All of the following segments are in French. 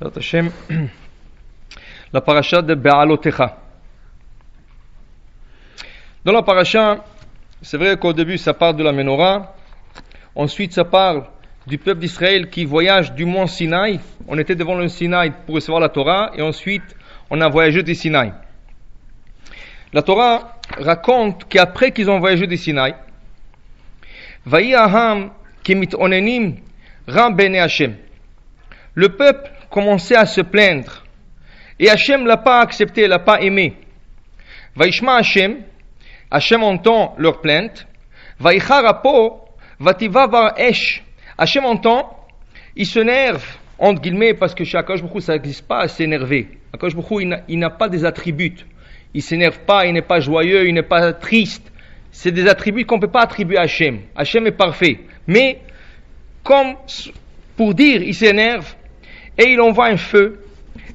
Hashem, la paracha de Be'alotecha. Dans la paracha, c'est vrai qu'au début ça parle de la Menorah, ensuite ça parle du peuple d'Israël qui voyage du mont Sinaï. On était devant le Sinaï pour recevoir la Torah et ensuite on a voyagé du Sinaï. La Torah raconte qu'après qu'ils ont voyagé du Sinaï, Vayi aham kimit onenim ram bene Hashem. Le peuple commençait à se plaindre et Hashem l'a pas accepté, l'a pas aimé. Vaishma Hashem, Hashem entend leur plainte. Vaichar apo vativa var esh. Hashem entend, il s'énerve entre guillemets parce que chez Akadosh Baruch Hu ça n'existe pas à s'énerver. Akadosh Baruch Hu il n'a pas des attributs. Il s'énerve pas, il n'est pas joyeux, il n'est pas triste. C'est des attributs qu'on ne peut pas attribuer à Hashem. Hashem est parfait. Mais, comme pour dire, il s'énerve et il envoie un feu.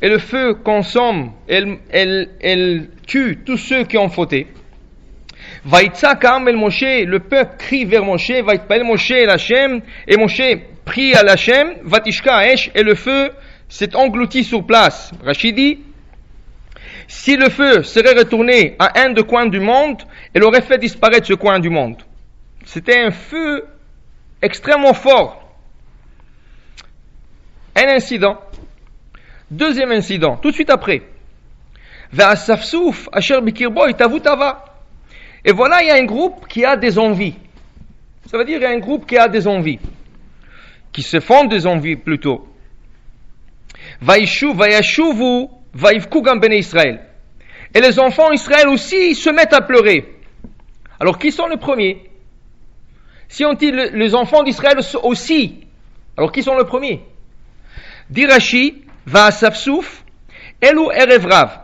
Et le feu consomme, elle tue tous ceux qui ont fauté. Vaïtsa Kam el Moshe, le peuple crie vers Moshe, Vaïtpa'el Moshe el Hashem, et Moshe prie à l'Hashem, Vatishka Esh, et le feu s'est englouti sur place. Rachid dit, si le feu serait retourné à un des coins du monde, il aurait fait disparaître ce coin du monde. C'était un feu extrêmement fort. Un incident. Deuxième incident, tout de suite après. Ve'asafsouf asher bikirbo itavutava. Et voilà, il y a un groupe qui a des envies. Ça veut dire il y a un groupe qui a des envies. Qui se font des envies plutôt. Vayashuvu vaivku gam bene Israël. Et les enfants d'Israël aussi se mettent à pleurer. Alors qui sont les premiers? Si on dit les enfants d'Israël aussi, alors qui sont les premiers? Dit Rashi, Va'asafsouf, Elu Erev Rav.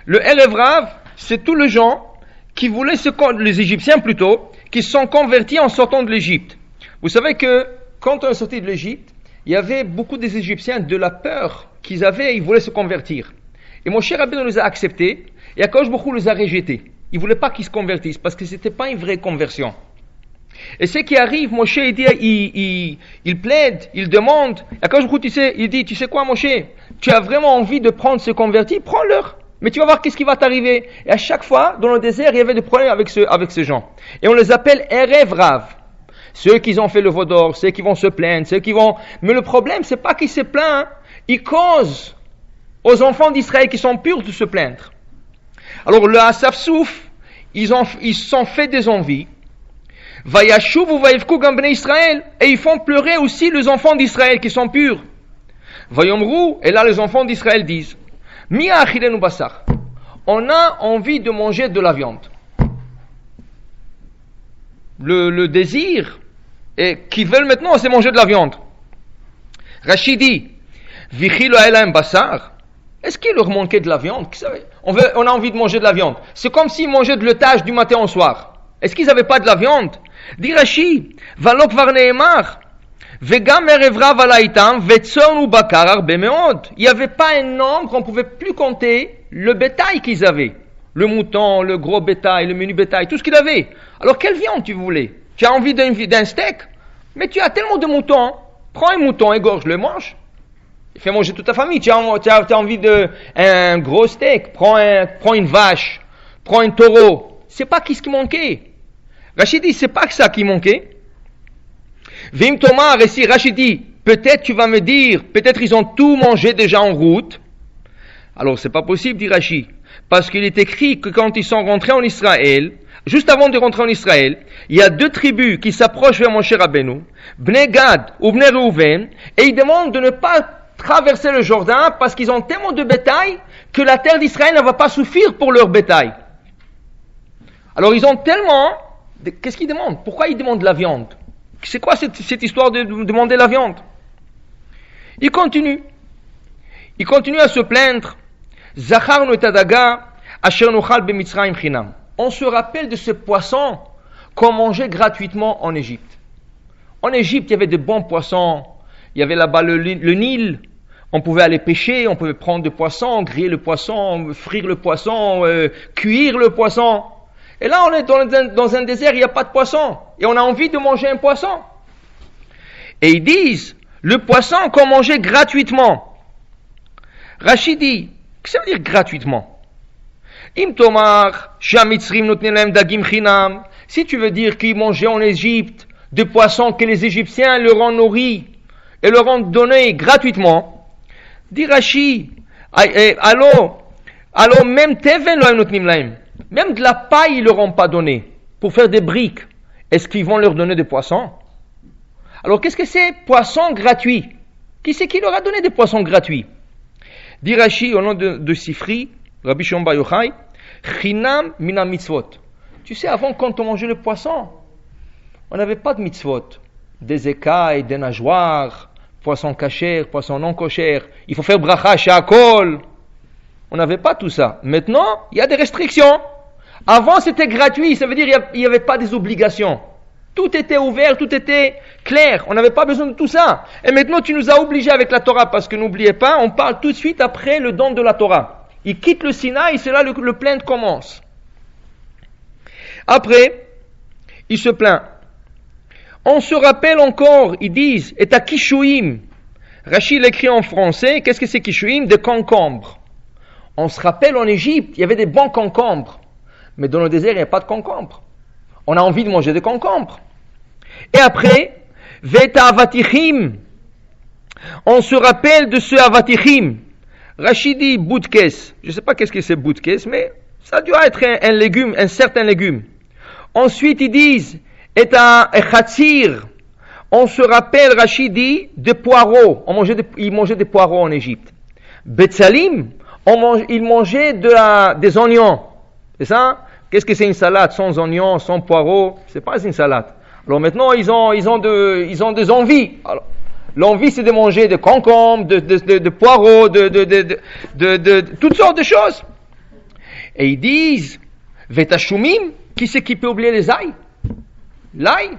Le Erev Rav, c'est tous les gens qui voulaient les Égyptiens plutôt, qui se sont convertis en sortant de l'Égypte. Vous savez que quand on est sorti de l'Égypte, il y avait beaucoup des Égyptiens de la peur qu'ils avaient, ils voulaient se convertir. Et Moshe Rabbeinu les a acceptés, et Akadosh Baruch Hu les a rejetés. Il ne voulait pas qu'ils se convertissent, parce que ce n'était pas une vraie conversion. Et ce qui arrive, Moshe, il plaide, il demande, Akadosh Baruch Hu, il dit, tu sais quoi Moshe, tu as vraiment envie de prendre se convertir, prends-leur. Mais tu vas voir qu'est-ce qui va t'arriver. Et à chaque fois, dans le désert, il y avait des problèmes avec ces gens. Et on les appelle Erev Rav. Ceux qui ont fait le veau d'or, ceux qui vont se plaindre, ceux qui vont... Mais le problème, c'est pas qu'ils se plaignent, ils causent aux enfants d'Israël qui sont purs de se plaindre. Alors le Asafsouf, ils se sont fait des envies. Vayashuv ou vaivku gam bnei Israël. Et ils font pleurer aussi les enfants d'Israël qui sont purs. Vayomru, et là les enfants d'Israël disent, Mia achilenu basar. On a envie de manger de la viande. Le désir et qu'ils veulent maintenant, c'est manger de la viande. Rachid dit, Vichilo elam basar. Est-ce qu'il leur manquait de la viande? On a envie de manger de la viande. C'est comme s'ils mangeaient de l'étage du matin au soir. Est-ce qu'ils n'avaient pas de la viande? Dit Rachid, Valok var neemar. Il n'y avait pas un nombre, on ne pouvait plus compter le bétail qu'ils avaient. Le mouton, le gros bétail, le menu bétail, tout ce qu'ils avaient. Alors quelle viande tu voulais? Tu as envie d'un steak? Mais tu as tellement de moutons. Prends un mouton, égorge-le, mange. Fais manger toute ta famille. Tu as envie d'un gros steak? Prends une vache. Prends un taureau. C'est pas ce qui manquait. Rachid dit, c'est pas que ça qui manquait. Vim Tomar, ici, Rachid dit, peut-être tu vas me dire, peut-être ils ont tout mangé déjà en route. Alors c'est pas possible, dit Rachid, parce qu'il est écrit que quand ils sont rentrés en Israël, juste avant de rentrer en Israël, il y a deux tribus qui s'approchent vers Moshe Rabbeinu, Bnei Gad ou Bnei Reuven, et ils demandent de ne pas traverser le Jourdain parce qu'ils ont tellement de bétail que la terre d'Israël ne va pas suffire pour leur bétail. Alors ils ont tellement... Qu'est-ce qu'ils demandent? Pourquoi ils demandent de la viande? C'est quoi cette histoire de demander la viande? Il continue à se plaindre. Zacharnu et adaga asher nochal b'mitzrayim chinam. On se rappelle de ce poisson qu'on mangeait gratuitement en Égypte. En Égypte, il y avait de bons poissons. Il y avait là-bas le Nil. On pouvait aller pêcher, on pouvait prendre des poissons, griller le poisson, frire le poisson, cuire le poisson. Et là, on est dans un désert, il n'y a pas de poisson. Et on a envie de manger un poisson. Et ils disent, le poisson qu'on mangeait gratuitement. Rachid dit, qu'est-ce que ça veut dire gratuitement? Im tomar, shamitzrim notnen lahem dagim chinam. Si tu veux dire qu'ils mangeaient en Égypte des poissons que les Égyptiens leur ont nourris et leur ont donné gratuitement, dit Rachid, alors même teven lohem notnim lahem, même de la paille ils leur ont pas donné pour faire des briques. Est-ce qu'ils vont leur donner des poissons? Alors qu'est-ce que c'est poissons gratuits? Qui c'est qui leur a donné des poissons gratuits? Dit Rashi au nom de Sifri, Rabbi Shimon Bar Yochai, Chinam mina mitzvot. Tu sais, avant, quand on mangeait le poisson, on n'avait pas de mitzvot. Des écailles, des nageoires, poisson kasher, poisson non kasher. Il faut faire bracha shakol. On n'avait pas tout ça. Maintenant, il y a des restrictions. Avant, c'était gratuit. Ça veut dire qu'il n'y avait pas des obligations. Tout était ouvert, tout était clair. On n'avait pas besoin de tout ça. Et maintenant, tu nous as obligés avec la Torah, parce que n'oubliez pas, on parle tout de suite après le don de la Torah. Il quitte le Sinaï, c'est là le plainte commence. Après, il se plaint. On se rappelle encore, ils disent, et à Kishouim. Rachid l'écrit en français, qu'est-ce que c'est Kishouim? Des concombres. On se rappelle en Égypte, il y avait des bons concombres. Mais dans le désert, il n'y a pas de concombres. On a envie de manger des concombres. Et après, Veta Avatichim. On se rappelle de ce Avatichim. Rachid dit boudkes. Je ne sais pas qu'est-ce que c'est boudkes, mais ça doit être un légume, un certain légume. Ensuite, ils disent, et à Khatsir. On se rappelle, Rachid dit, des poireaux. Ils mangeaient des poireaux en Égypte. Betsalim, ils mangeaient des oignons. C'est ça? Qu'est-ce que c'est une salade sans oignons, sans poireaux? C'est pas une salade. Alors maintenant, ils ont des envies. Alors, l'envie, c'est de manger des concombres, de poireaux, de toutes sortes de choses. Et ils disent, Vetashumim, qui c'est qui peut oublier les ail? L'ail?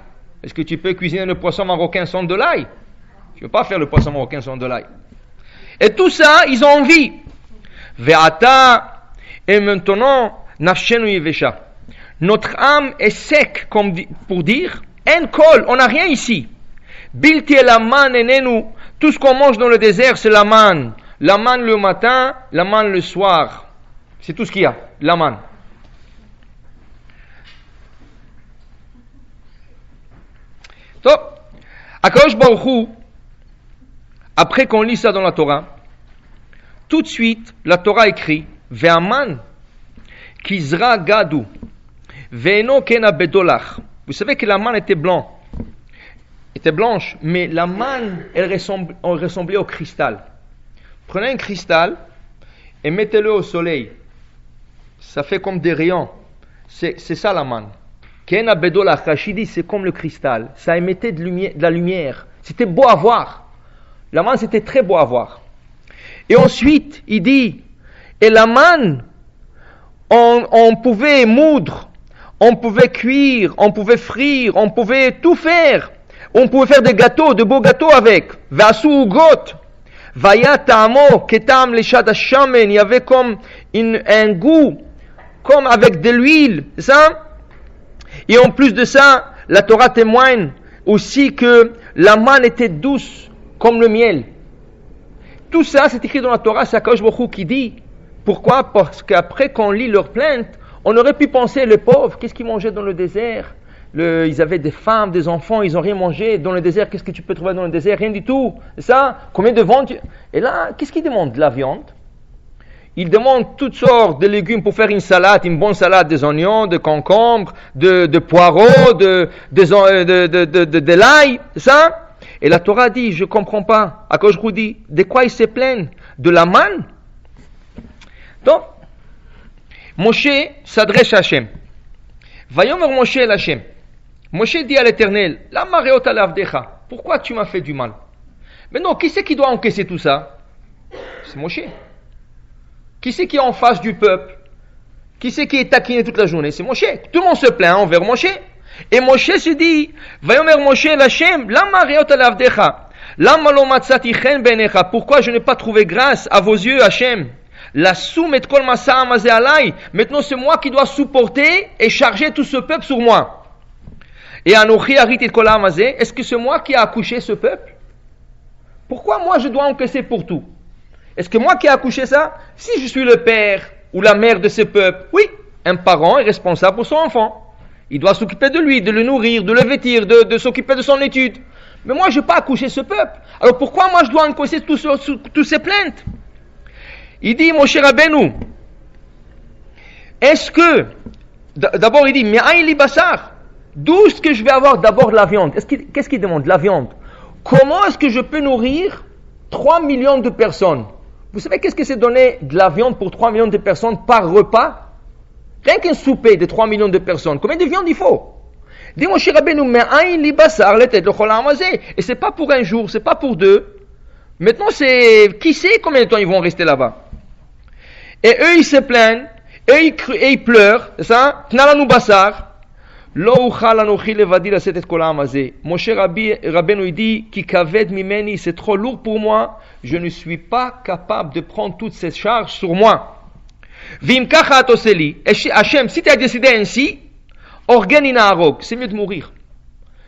Est-ce que tu peux cuisiner le poisson marocain sans de l'ail? Tu ne peux pas faire le poisson marocain sans de l'ail. Et tout ça, ils ont envie. Ve'ata, et maintenant, nafshenu yevesha. Notre âme est sec, comme pour dire, en kol, on n'a rien ici. Bilti la man enenu, tout ce qu'on mange dans le désert, c'est la manne. La manne le matin, la manne le soir. C'est tout ce qu'il y a, la manne. Donc, Akadosh Baruch Hu, après qu'on lit ça dans la Torah, tout de suite, la Torah écrit, Ve'aman, Kizra Gadu, Ve'eno Kena Bedolach. Vous savez que la manne était blanche, mais la manne, elle ressemblait au cristal. Prenez un cristal et mettez-le au soleil. Ça fait comme des rayons. C'est ça la manne. Kena Bedolach, Rachidi, c'est comme le cristal. Ça émettait de la lumière. C'était beau à voir. La manne, c'était très beau à voir. Et ensuite, il dit, et la manne, on pouvait moudre, on pouvait cuire, on pouvait frire, on pouvait tout faire. On pouvait faire des gâteaux, de beaux gâteaux avec. Vasu ugot, vaya ta'amo, ketam leshad hashamen. Il y avait comme un goût, comme avec de l'huile, c'est ça? Et en plus de ça, la Torah témoigne aussi que la manne était douce comme le miel. Tout ça, c'est écrit dans la Torah, c'est Akadosh Baruch Hu qui dit. Pourquoi? Parce qu'après qu'on lit leurs plaintes, on aurait pu penser, les pauvres, qu'est-ce qu'ils mangeaient dans le désert? Ils avaient des femmes, des enfants, ils n'ont rien mangé. Dans le désert, qu'est-ce que tu peux trouver dans le désert? Rien du tout. C'est ça? Combien de viande? Et là, qu'est-ce qu'ils demandent? De la viande. Ils demandent toutes sortes de légumes pour faire une salade, une bonne salade, des oignons, de concombres, de poireaux, de l'ail. C'est ça? Et la Torah dit, je ne comprends pas. Akadosh Baruch Hu dit, de quoi ils se plaignent? De la manne? Donc, Moshe s'adresse à Hachem. Vayomer Moshe el Hachem. Moshe dit à l'Éternel, la mareot alavdecha, pourquoi tu m'as fait du mal? Mais non, qui c'est qui doit encaisser tout ça? C'est Moshe. Qui c'est qui est en face du peuple? Qui c'est qui est taquiné toute la journée? C'est Moshe. Tout le monde se plaint envers Moshe. Et Moshe se dit, Vayomer Moshe el Hachem, la mareot alavdecha, lama lo matzati chen benecha, pourquoi je n'ai pas trouvé grâce à vos yeux, Hachem? La soum et kol masa amazé alay. Maintenant, c'est moi qui dois supporter et charger tout ce peuple sur moi. Et anochi harit et kol amazé. Est-ce que c'est moi qui ai accouché ce peuple? Pourquoi moi je dois encaisser pour tout? Est-ce que moi qui ai accouché ça? Si je suis le père ou la mère de ce peuple, oui, un parent est responsable pour son enfant. Il doit s'occuper de lui, de le nourrir, de le vêtir, de s'occuper de son étude. Mais moi, je n'ai pas accouché ce peuple. Alors pourquoi moi je dois encaisser toutes ces plaintes? Il dit, mon cher Rabbeinu, est-ce que, d'abord il dit, mais aïli bassar, d'où est-ce que je vais avoir d'abord de la viande? Qu'est-ce qu'il demande? De la viande. Comment est-ce que je peux nourrir 3 millions de personnes? Vous savez qu'est-ce que c'est donner de la viande pour 3 millions de personnes par repas? Rien qu'un souper de 3 millions de personnes. Combien de viande il faut? Dis mon cher Rabbeinu, mais aïn li basar le tête le cholam amazé. Et c'est pas pour un jour, c'est pas pour deux. Maintenant c'est, qui sait combien de temps ils vont rester là-bas? Et eux ils se plaignent, et ils pleurent, c'est ça? Tnalanu basar. Lo uchal anochi levadi laset et kolam amazé. Mon cher Rabbeinu il dit, ki kaved mimeni, c'est trop lourd pour moi. Je ne suis pas capable de prendre toutes ces charges sur moi. Vim kacha atoseli. Hachem, si tu as décidé ainsi, organina arog, c'est mieux de mourir.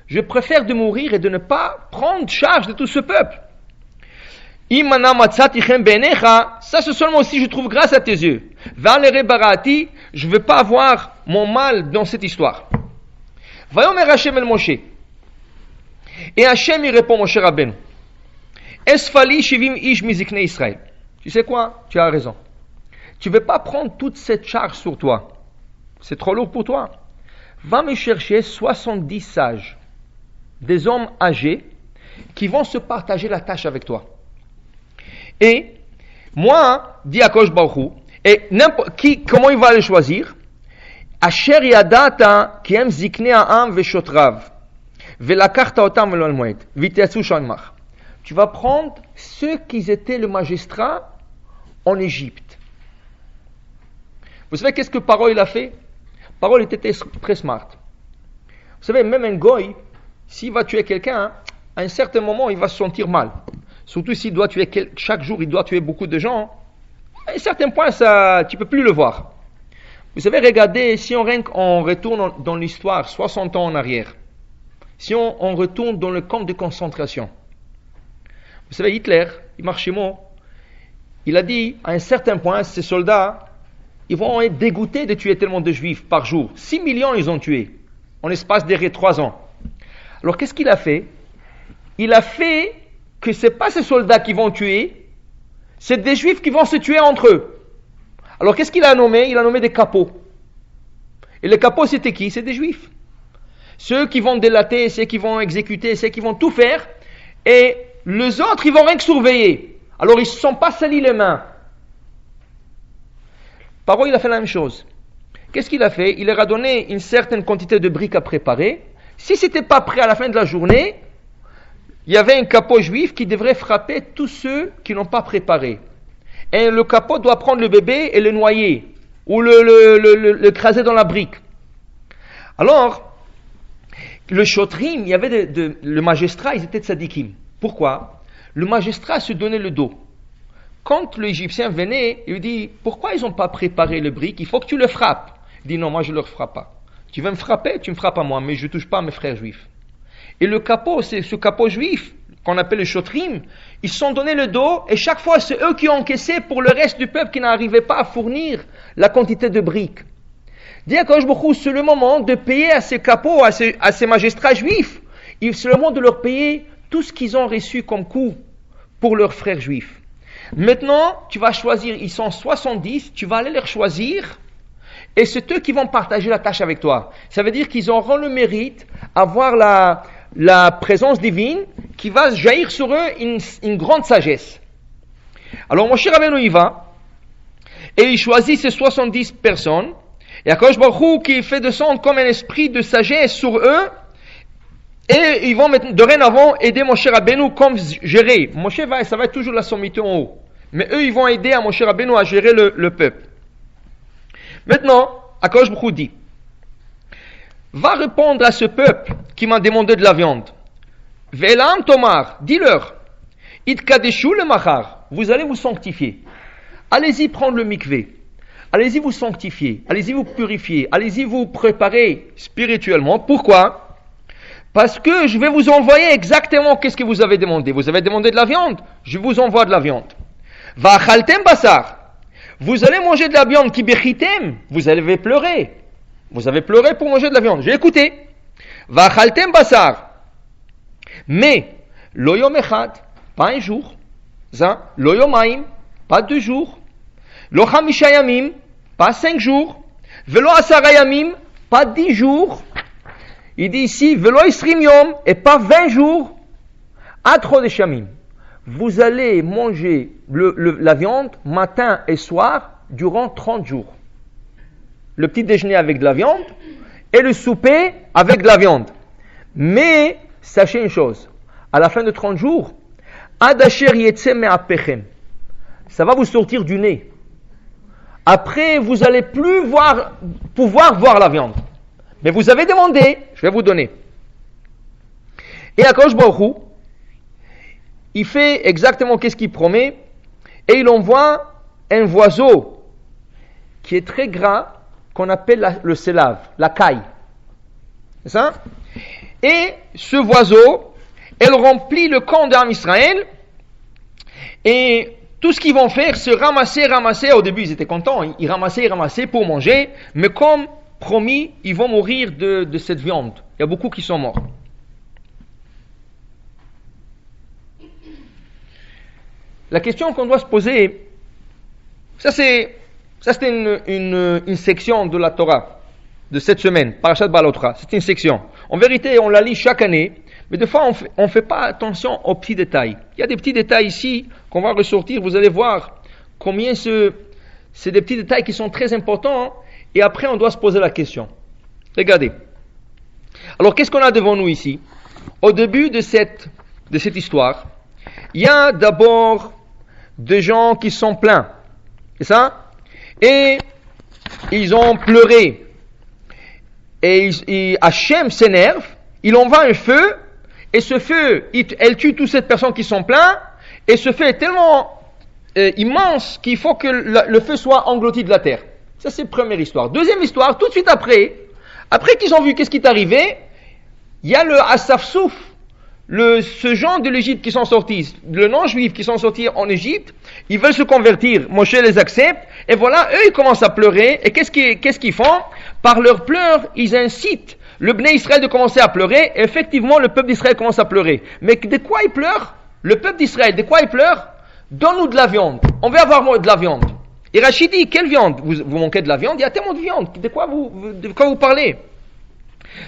Je préfère de mourir et de ne pas prendre charge de tout ce peuple. Imana matzatichem benecha, ça c'est seulement si je trouve grâce à tes yeux. Valere barati, je ne veux pas avoir mon mal dans cette histoire. Vayomer Hachem el Moshe. Et Hachem il répond, mon cher Rabbeinu. Esfali shivim ish mizikne Israël. Tu sais quoi? Tu as raison. Tu ne veux pas prendre toute cette charge sur toi. C'est trop lourd pour toi. Va me chercher 70 sages, des hommes âgés, qui vont se partager la tâche avec toi. Et moi, dit Akadosh Baruch Hu, et comment il va les choisir? Asher yadata ki hem zikne ha'am veshotrav, velakachta otam velo al-moed, vitetsu shanmach. Tu vas prendre ceux qui étaient le magistrat en Égypte. Vous savez qu'est-ce que Paro il a fait? Paro était très smart. Vous savez, même un goy, s'il va tuer quelqu'un, à un certain moment, il va se sentir mal. Surtout s'il doit tuer, chaque jour, il doit tuer beaucoup de gens. À un certain point, ça, tu ne peux plus le voir. Vous savez, regardez, si on retourne dans l'histoire, 60 ans en arrière, si on retourne dans le camp de concentration, vous savez, Hitler, il marchait mot, il a dit, à un certain point, ces soldats, ils vont être dégoûtés de tuer tellement de juifs par jour. 6 millions ils ont tué, en l'espace de 3 ans. Alors qu'est-ce qu'il a fait? Il a fait que ce n'est pas ces soldats qui vont tuer, c'est des juifs qui vont se tuer entre eux. Alors qu'est-ce qu'il a nommé? Il a nommé des capots. Et les capots c'était qui? C'est des juifs. Ceux qui vont délater, ceux qui vont exécuter, ceux qui vont tout faire. Et les autres, ils vont rien que surveiller. Alors ils ne se sont pas salis les mains. Paro, il a fait la même chose. Qu'est-ce qu'il a fait? Il leur a donné une certaine quantité de briques à préparer. Si ce n'était pas prêt à la fin de la journée, il y avait un capot juif qui devrait frapper tous ceux qui n'ont pas préparé. Et le capot doit prendre le bébé et le noyer, ou le craser dans la brique. Alors, le shotrim, il y avait le magistrat, ils étaient tzadikim. Pourquoi? Le magistrat se donnait le dos. Quand l'Égyptien venait, il lui dit, pourquoi ils n'ont pas préparé le brique? Il faut que tu le frappes. Il dit, non, moi je ne le frappe pas. Tu veux me frapper? Tu me frappes à moi, mais je ne touche pas à mes frères juifs. Et le capot, c'est ce capot juif, qu'on appelle le shotrim, ils se sont donné le dos, et chaque fois c'est eux qui ont encaissé pour le reste du peuple qui n'arrivait pas à fournir la quantité de briques. Dit Akadosh Baruch Hu, c'est le moment de payer à ces capots, à ces magistrats juifs. C'est le moment de leur payer tout ce qu'ils ont reçu comme coup pour leurs frères juifs. Maintenant, tu vas choisir, ils sont 70, tu vas aller les choisir, et c'est eux qui vont partager la tâche avec toi. Ça veut dire qu'ils auront le mérite d'avoir la présence divine qui va jaillir sur eux une grande sagesse. Alors, mon cher Rabbeinu y va, et il choisit ces 70 personnes, et Akadosh Baruch Hu qui fait descendre comme un esprit de sagesse sur eux, et ils vont dorénavant aider Moshe Rabbeinu comme gérer. Moshe ça va être toujours la sommité en haut. Mais eux, ils vont aider à Moshe Rabbeinu à gérer le peuple. Maintenant, Akadosh Baruch Hu dit, va répondre à ce peuple qui m'a demandé de la viande. Ve'elam tomar, dis-leur, itkadeshu le machar, vous allez vous sanctifier. Allez-y prendre le mikvé. Allez-y vous sanctifier. Allez-y vous purifier. Allez-y vous préparer spirituellement. Pourquoi? Parce que je vais vous envoyer exactement qu'est-ce que vous avez demandé. Vous avez demandé de la viande, je vous envoie de la viande. Va'achaltem basar. Vous allez manger de la viande qui bechitem. Vous avez pleuré. Vous avez pleuré pour manger de la viande. J'ai écouté. Va'achaltem basar. Mais, lo yom echad, pas un jour. Lo yomaim, pas 2 jours. Lo chamisha yamim, pas 5 jours. Velo asara yamim, pas 10 jours. Il dit ici, velo isrim yom, et pas 20 jours. Ad chodesh yamim. Vous allez manger la viande matin et soir durant 30 jours. Le petit déjeuner avec de la viande et le souper avec de la viande. Mais, sachez une chose, à la fin de 30 jours, Ad asher yetze me'apechem, ça va vous sortir du nez. Après, vous allez plus pouvoir voir la viande. Mais vous avez demandé, je vais vous donner. Et Akadosh Baruch Hu, il fait exactement qu'est-ce qu'il promet, et il envoie un oiseau qui est très gras, qu'on appelle le selav, la caille. C'est ça? Et ce oiseau, elle remplit le camp d'Am Israël, et tout ce qu'ils vont faire, c'est ramasser. Au début, ils étaient contents, ils ramassaient pour manger, mais comme promis, ils vont mourir de cette viande. Il y a beaucoup qui sont morts. La question qu'on doit se poser, ça c'était une section de la Torah de cette semaine, Parashat Balotra. C'est une section. En vérité, on la lit chaque année, mais des fois on fait pas attention aux petits détails. Il y a des petits détails ici qu'on va ressortir. Vous allez voir combien c'est des petits détails qui sont très importants. Et après, on doit se poser la question. Regardez. Alors, qu'est-ce qu'on a devant nous ici? Au début de cette histoire, il y a d'abord des gens qui sont pleins. C'est ça? Et ils ont pleuré. Et Hachem s'énerve. Il envoie un feu. Et ce feu, elle tue toutes ces personnes qui sont pleins. Et ce feu est tellement immense qu'il faut que le feu soit englouti de la terre. Ça, c'est la première histoire. Deuxième histoire, tout de suite après qu'ils ont vu qu'est-ce qui est arrivé, il y a le Asafsouf, ce gens de l'Égypte qui sont sortis, le non-juif qui sont sortis en Égypte, ils veulent se convertir. Moshe les accepte, et voilà, eux, ils commencent à pleurer. Et qu'est-ce qu'ils font? Par leurs pleurs, ils incitent le Bnei Israël de commencer à pleurer. Et effectivement, le peuple d'Israël commence à pleurer. Mais de quoi ils pleurent? Le peuple d'Israël, de quoi ils pleurent? Donne-nous de la viande. On veut avoir de la viande. Et Rachid dit, quelle viande? Vous manquez de la viande? Il y a tellement de viande. De quoi vous parlez?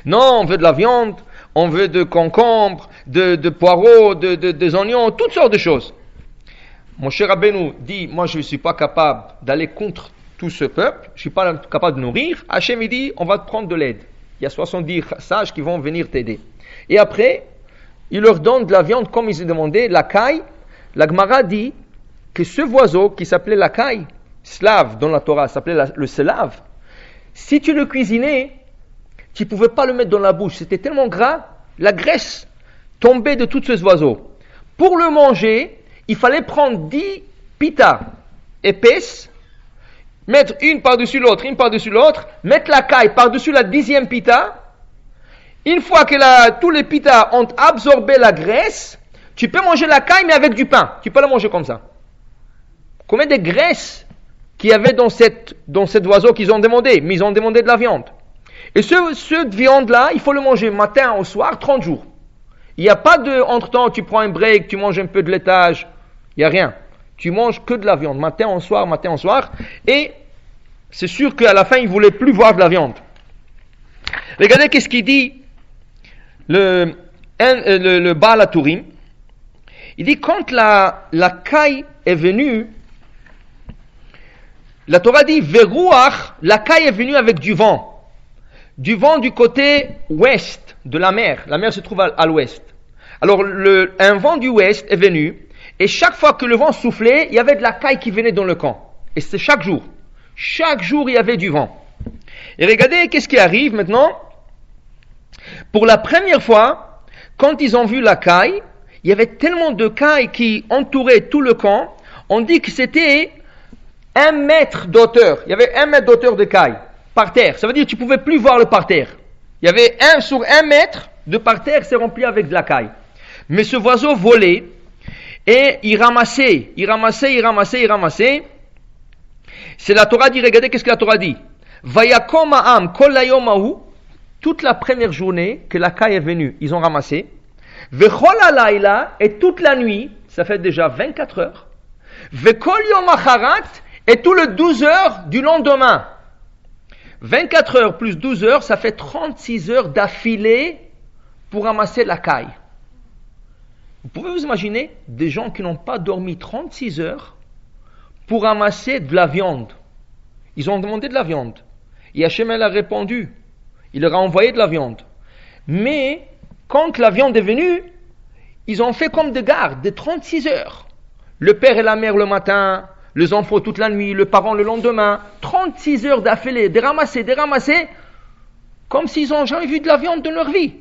Non, on veut de la viande, on veut de concombres, de poireaux, des oignons, toutes sortes de choses. Mon cher Rabbeinu dit, moi je ne suis pas capable d'aller contre tout ce peuple, je ne suis pas capable de nourrir. Hachem il dit, on va te prendre de l'aide. Il y a 70 sages qui vont venir t'aider. Et après, il leur donne de la viande comme ils ont demandé, la caille. La Gemara dit que ce oiseau qui s'appelait la caille, slave dans la Torah, s'appelait le selav, si tu le cuisinais, tu ne pouvais pas le mettre dans la bouche. C'était tellement gras, la graisse tombait de tous ces oiseaux. Pour le manger, il fallait prendre 10 pitas épaisses, mettre une par-dessus l'autre, mettre la caille par-dessus la 10e pita. Une fois que tous les pitas ont absorbé la graisse, tu peux manger la caille mais avec du pain. Tu peux la manger comme ça. Combien de graisse qu'il y avait dans cet oiseau qu'ils ont demandé? Mais ils ont demandé de la viande. Et cette viande-là, il faut le manger matin au soir, 30 jours. Il n'y a pas entre-temps, tu prends un break, tu manges un peu de laitage. Il n'y a rien. Tu manges que de la viande, matin au soir. Et c'est sûr qu'à la fin, ils ne voulaient plus voir de la viande. Regardez qu'est-ce qu'il dit le Baal HaTurim. Il dit, quand la caille est venue, la Torah dit, Veruach, la caille est venue avec du vent. Du vent du côté ouest de la mer. La mer se trouve à l'ouest. Alors, un vent du ouest est venu, et chaque fois que le vent soufflait, il y avait de la caille qui venait dans le camp. Et c'était chaque jour. Chaque jour, il y avait du vent. Et regardez, qu'est-ce qui arrive maintenant? Pour la première fois, quand ils ont vu la caille, il y avait tellement de cailles qui entouraient tout le camp, on dit que c'était 1 mètre d'auteur. Il y avait 1 mètre d'auteur de caille. Par terre, ça veut dire que tu ne pouvais plus voir le parterre. Il y avait sur 1 mètre de parterre, c'est rempli avec de la caille. Mais ce oiseau volait, Et il ramassait. C'est la Torah dit, regardez qu'est-ce que la Torah dit. Vayakom ha'am kol hayom hahu, toute la première journée que la caille est venue, ils ont ramassé. Vechol halayla, et toute la nuit, ça fait déjà 24 heures. Vekol yom acharat, et tout le 12 heures du lendemain. 24 heures plus 12 heures, ça fait 36 heures d'affilée pour ramasser la caille. Vous pouvez vous imaginer des gens qui n'ont pas dormi 36 heures pour ramasser de la viande. Ils ont demandé de la viande. Et Hachem a répondu. Il leur a envoyé de la viande. Mais quand la viande est venue, ils ont fait comme des gardes, de 36 heures. Le père et la mère le matin, les enfants toute la nuit, le parent le lendemain. 36 heures d'affilée, de ramasser, comme s'ils n'ont jamais vu de la viande de leur vie.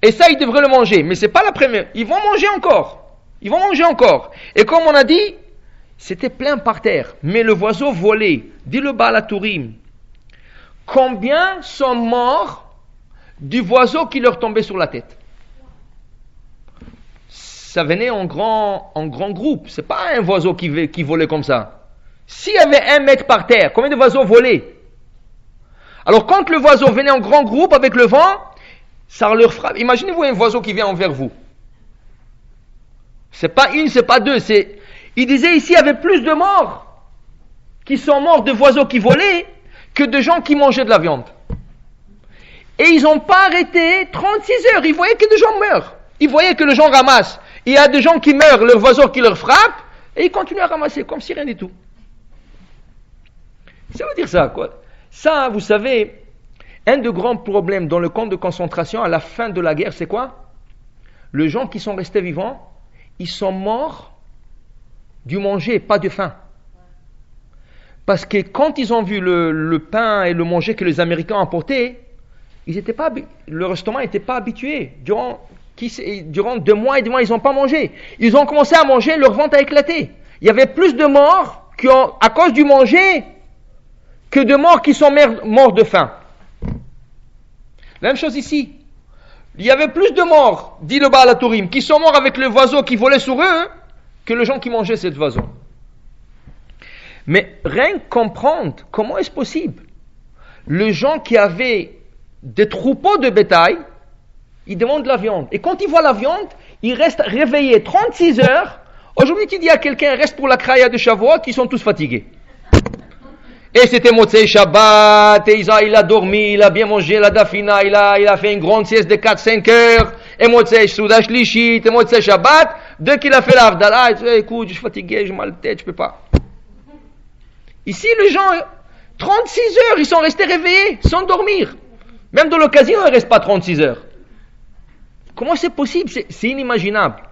Et ça, ils devraient le manger. Mais c'est pas la première. Ils vont manger encore. Et comme on a dit, c'était plein par terre. Mais le oiseau volait. Dit le Baal HaTurim. Combien sont morts du oiseau qui leur tombait sur la tête? Ça venait en grand groupe. C'est pas un oiseau qui volait comme ça. S'il y avait 1 mètre par terre, combien de oiseaux volaient? Alors quand le oiseau venait en grand groupe avec le vent, ça leur frappe. Imaginez-vous un oiseau qui vient envers vous. C'est pas une, c'est pas deux. Il disait ici, il y avait plus de morts qui sont morts de oiseaux qui volaient que de gens qui mangeaient de la viande. Et ils n'ont pas arrêté 36 heures. Ils voyaient que des gens meurent. Ils voyaient que les gens ramassent. Il y a des gens qui meurent, le oiseau qui leur frappe, et ils continuent à ramasser comme si rien du tout. Ça veut dire ça, quoi. Ça, vous savez, un des grands problèmes dans le camp de concentration à la fin de la guerre, c'est quoi? Les gens qui sont restés vivants, ils sont morts du manger, pas de faim. Parce que quand ils ont vu le pain et le manger que les Américains ont apporté, leur estomac n'était pas habitué. Durant 2 mois et 2 mois, ils n'ont pas mangé. Ils ont commencé à manger, leur ventre a éclaté. Il y avait plus de morts à cause du manger que de morts qui sont morts de faim. La même chose ici. Il y avait plus de morts, dit le Baal HaTurim, qui sont morts avec le oiseau qui volait sur eux, que les gens qui mangeaient cet oiseau. Mais rien que comprendre, comment est-ce possible? Les gens qui avaient des troupeaux de bétail, ils demandent de la viande. Et quand ils voient la viande, ils restent réveillés 36 heures. Aujourd'hui, tu dis à quelqu'un, reste pour la kraya de Shavuot, ils sont tous fatigués. Et c'était Motzei Shabbat, et il a dormi, il a bien mangé la dafina, il a fait une grande sieste de 4-5 heures, et Motzei Souda Shlishit, et Motzei Shabbat, dès qu'il a fait l'Avdallah, il dit, écoute, je suis fatigué, j'ai mal à la tête, je peux pas. Ici, les gens, 36 heures, ils sont restés réveillés, sans dormir. Même dans le casino, ils ne restent pas 36 heures. Comment c'est possible? C'est inimaginable.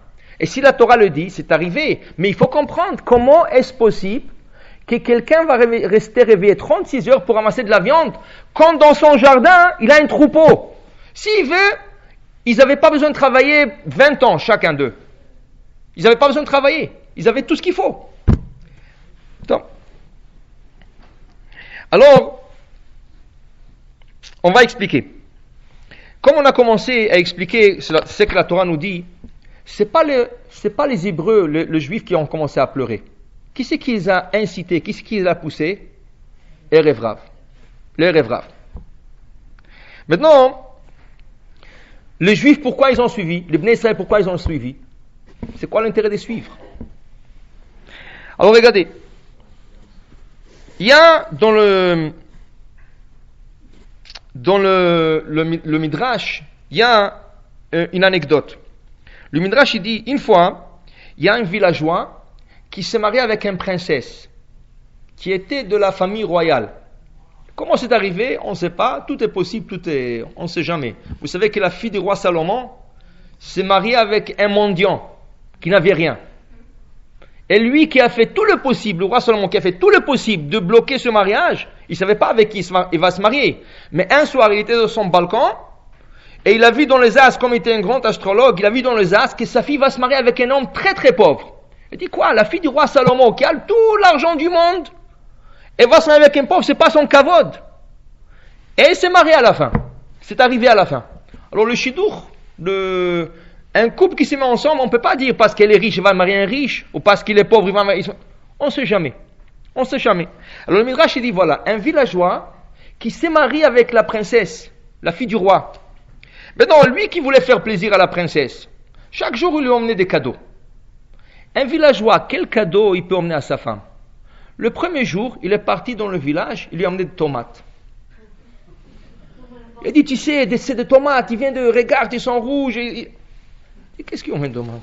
Et si la Torah le dit, c'est arrivé. Mais il faut comprendre comment est-ce possible que quelqu'un va rester réveillé 36 heures pour ramasser de la viande quand dans son jardin, il a un troupeau. S'il veut, ils n'avaient pas besoin de travailler 20 ans chacun d'eux. Ils n'avaient pas besoin de travailler. Ils avaient tout ce qu'il faut. Donc, alors, on va expliquer. Comme on a commencé à expliquer ce que la Torah nous dit, c'est pas les Hébreux, les Juifs qui ont commencé à pleurer. Qui c'est qui les a incités? Qui c'est qui les a poussés? Erev Rav. Maintenant, les Juifs, pourquoi ils ont suivi? Les Bnei Israël, pourquoi ils ont suivi? C'est quoi l'intérêt de suivre? Alors regardez. Il y a dans le Midrash, il y a une anecdote. Le Midrash, il dit, une fois, il y a un villageois qui s'est marié avec une princesse qui était de la famille royale. Comment c'est arrivé? On ne sait pas. Tout est possible, on ne sait jamais. Vous savez que la fille du roi Salomon s'est mariée avec un mendiant qui n'avait rien. Et lui qui a fait tout le possible, le roi Salomon qui a fait tout le possible de bloquer ce mariage, il ne savait pas avec qui il va se marier. Mais un soir, il était sur son balcon et il a vu dans les astres, comme il était un grand astrologue, il a vu dans les astres que sa fille va se marier avec un homme très très pauvre. Il dit quoi? La fille du roi Salomon qui a tout l'argent du monde, elle va se marier avec un pauvre, c'est pas son kavod. Et elle s'est mariée à la fin. C'est arrivé à la fin. Alors le shidour, Un couple qui se met ensemble, on ne peut pas dire parce qu'elle est riche, il va marier un riche, ou parce qu'il est pauvre, il va marier... On ne sait jamais. On ne sait jamais. Alors le Midrash, il dit, voilà, un villageois qui s'est marié avec la princesse, la fille du roi. Maintenant, lui qui voulait faire plaisir à la princesse, chaque jour, il lui emmenait des cadeaux. Un villageois, quel cadeau il peut emmener à sa femme? Le premier jour, il est parti dans le village, il lui a emmené des tomates. Il a dit, tu sais, c'est des tomates, il vient de, regarde, ils sont rouges. Et qu'est-ce qu'ils ont mis de tomates?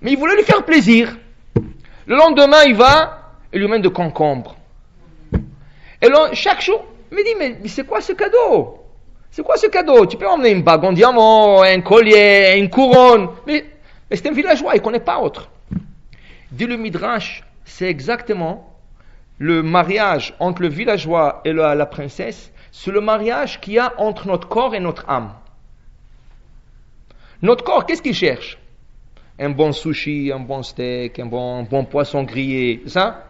Mais il voulait lui faire plaisir. Le lendemain, il va, il lui amène de concombres. Et là, chaque jour, il me dit, mais c'est quoi ce cadeau? C'est quoi ce cadeau? Tu peux emmener une bague en diamant, un collier, une couronne. Mais c'est un villageois, il ne connaît pas autre. Dit le Midrash, c'est exactement le mariage entre le villageois et la princesse. C'est le mariage qu'il y a entre notre corps et notre âme. Notre corps, qu'est-ce qu'il cherche? Un bon sushi, un bon steak, un bon poisson grillé, ça.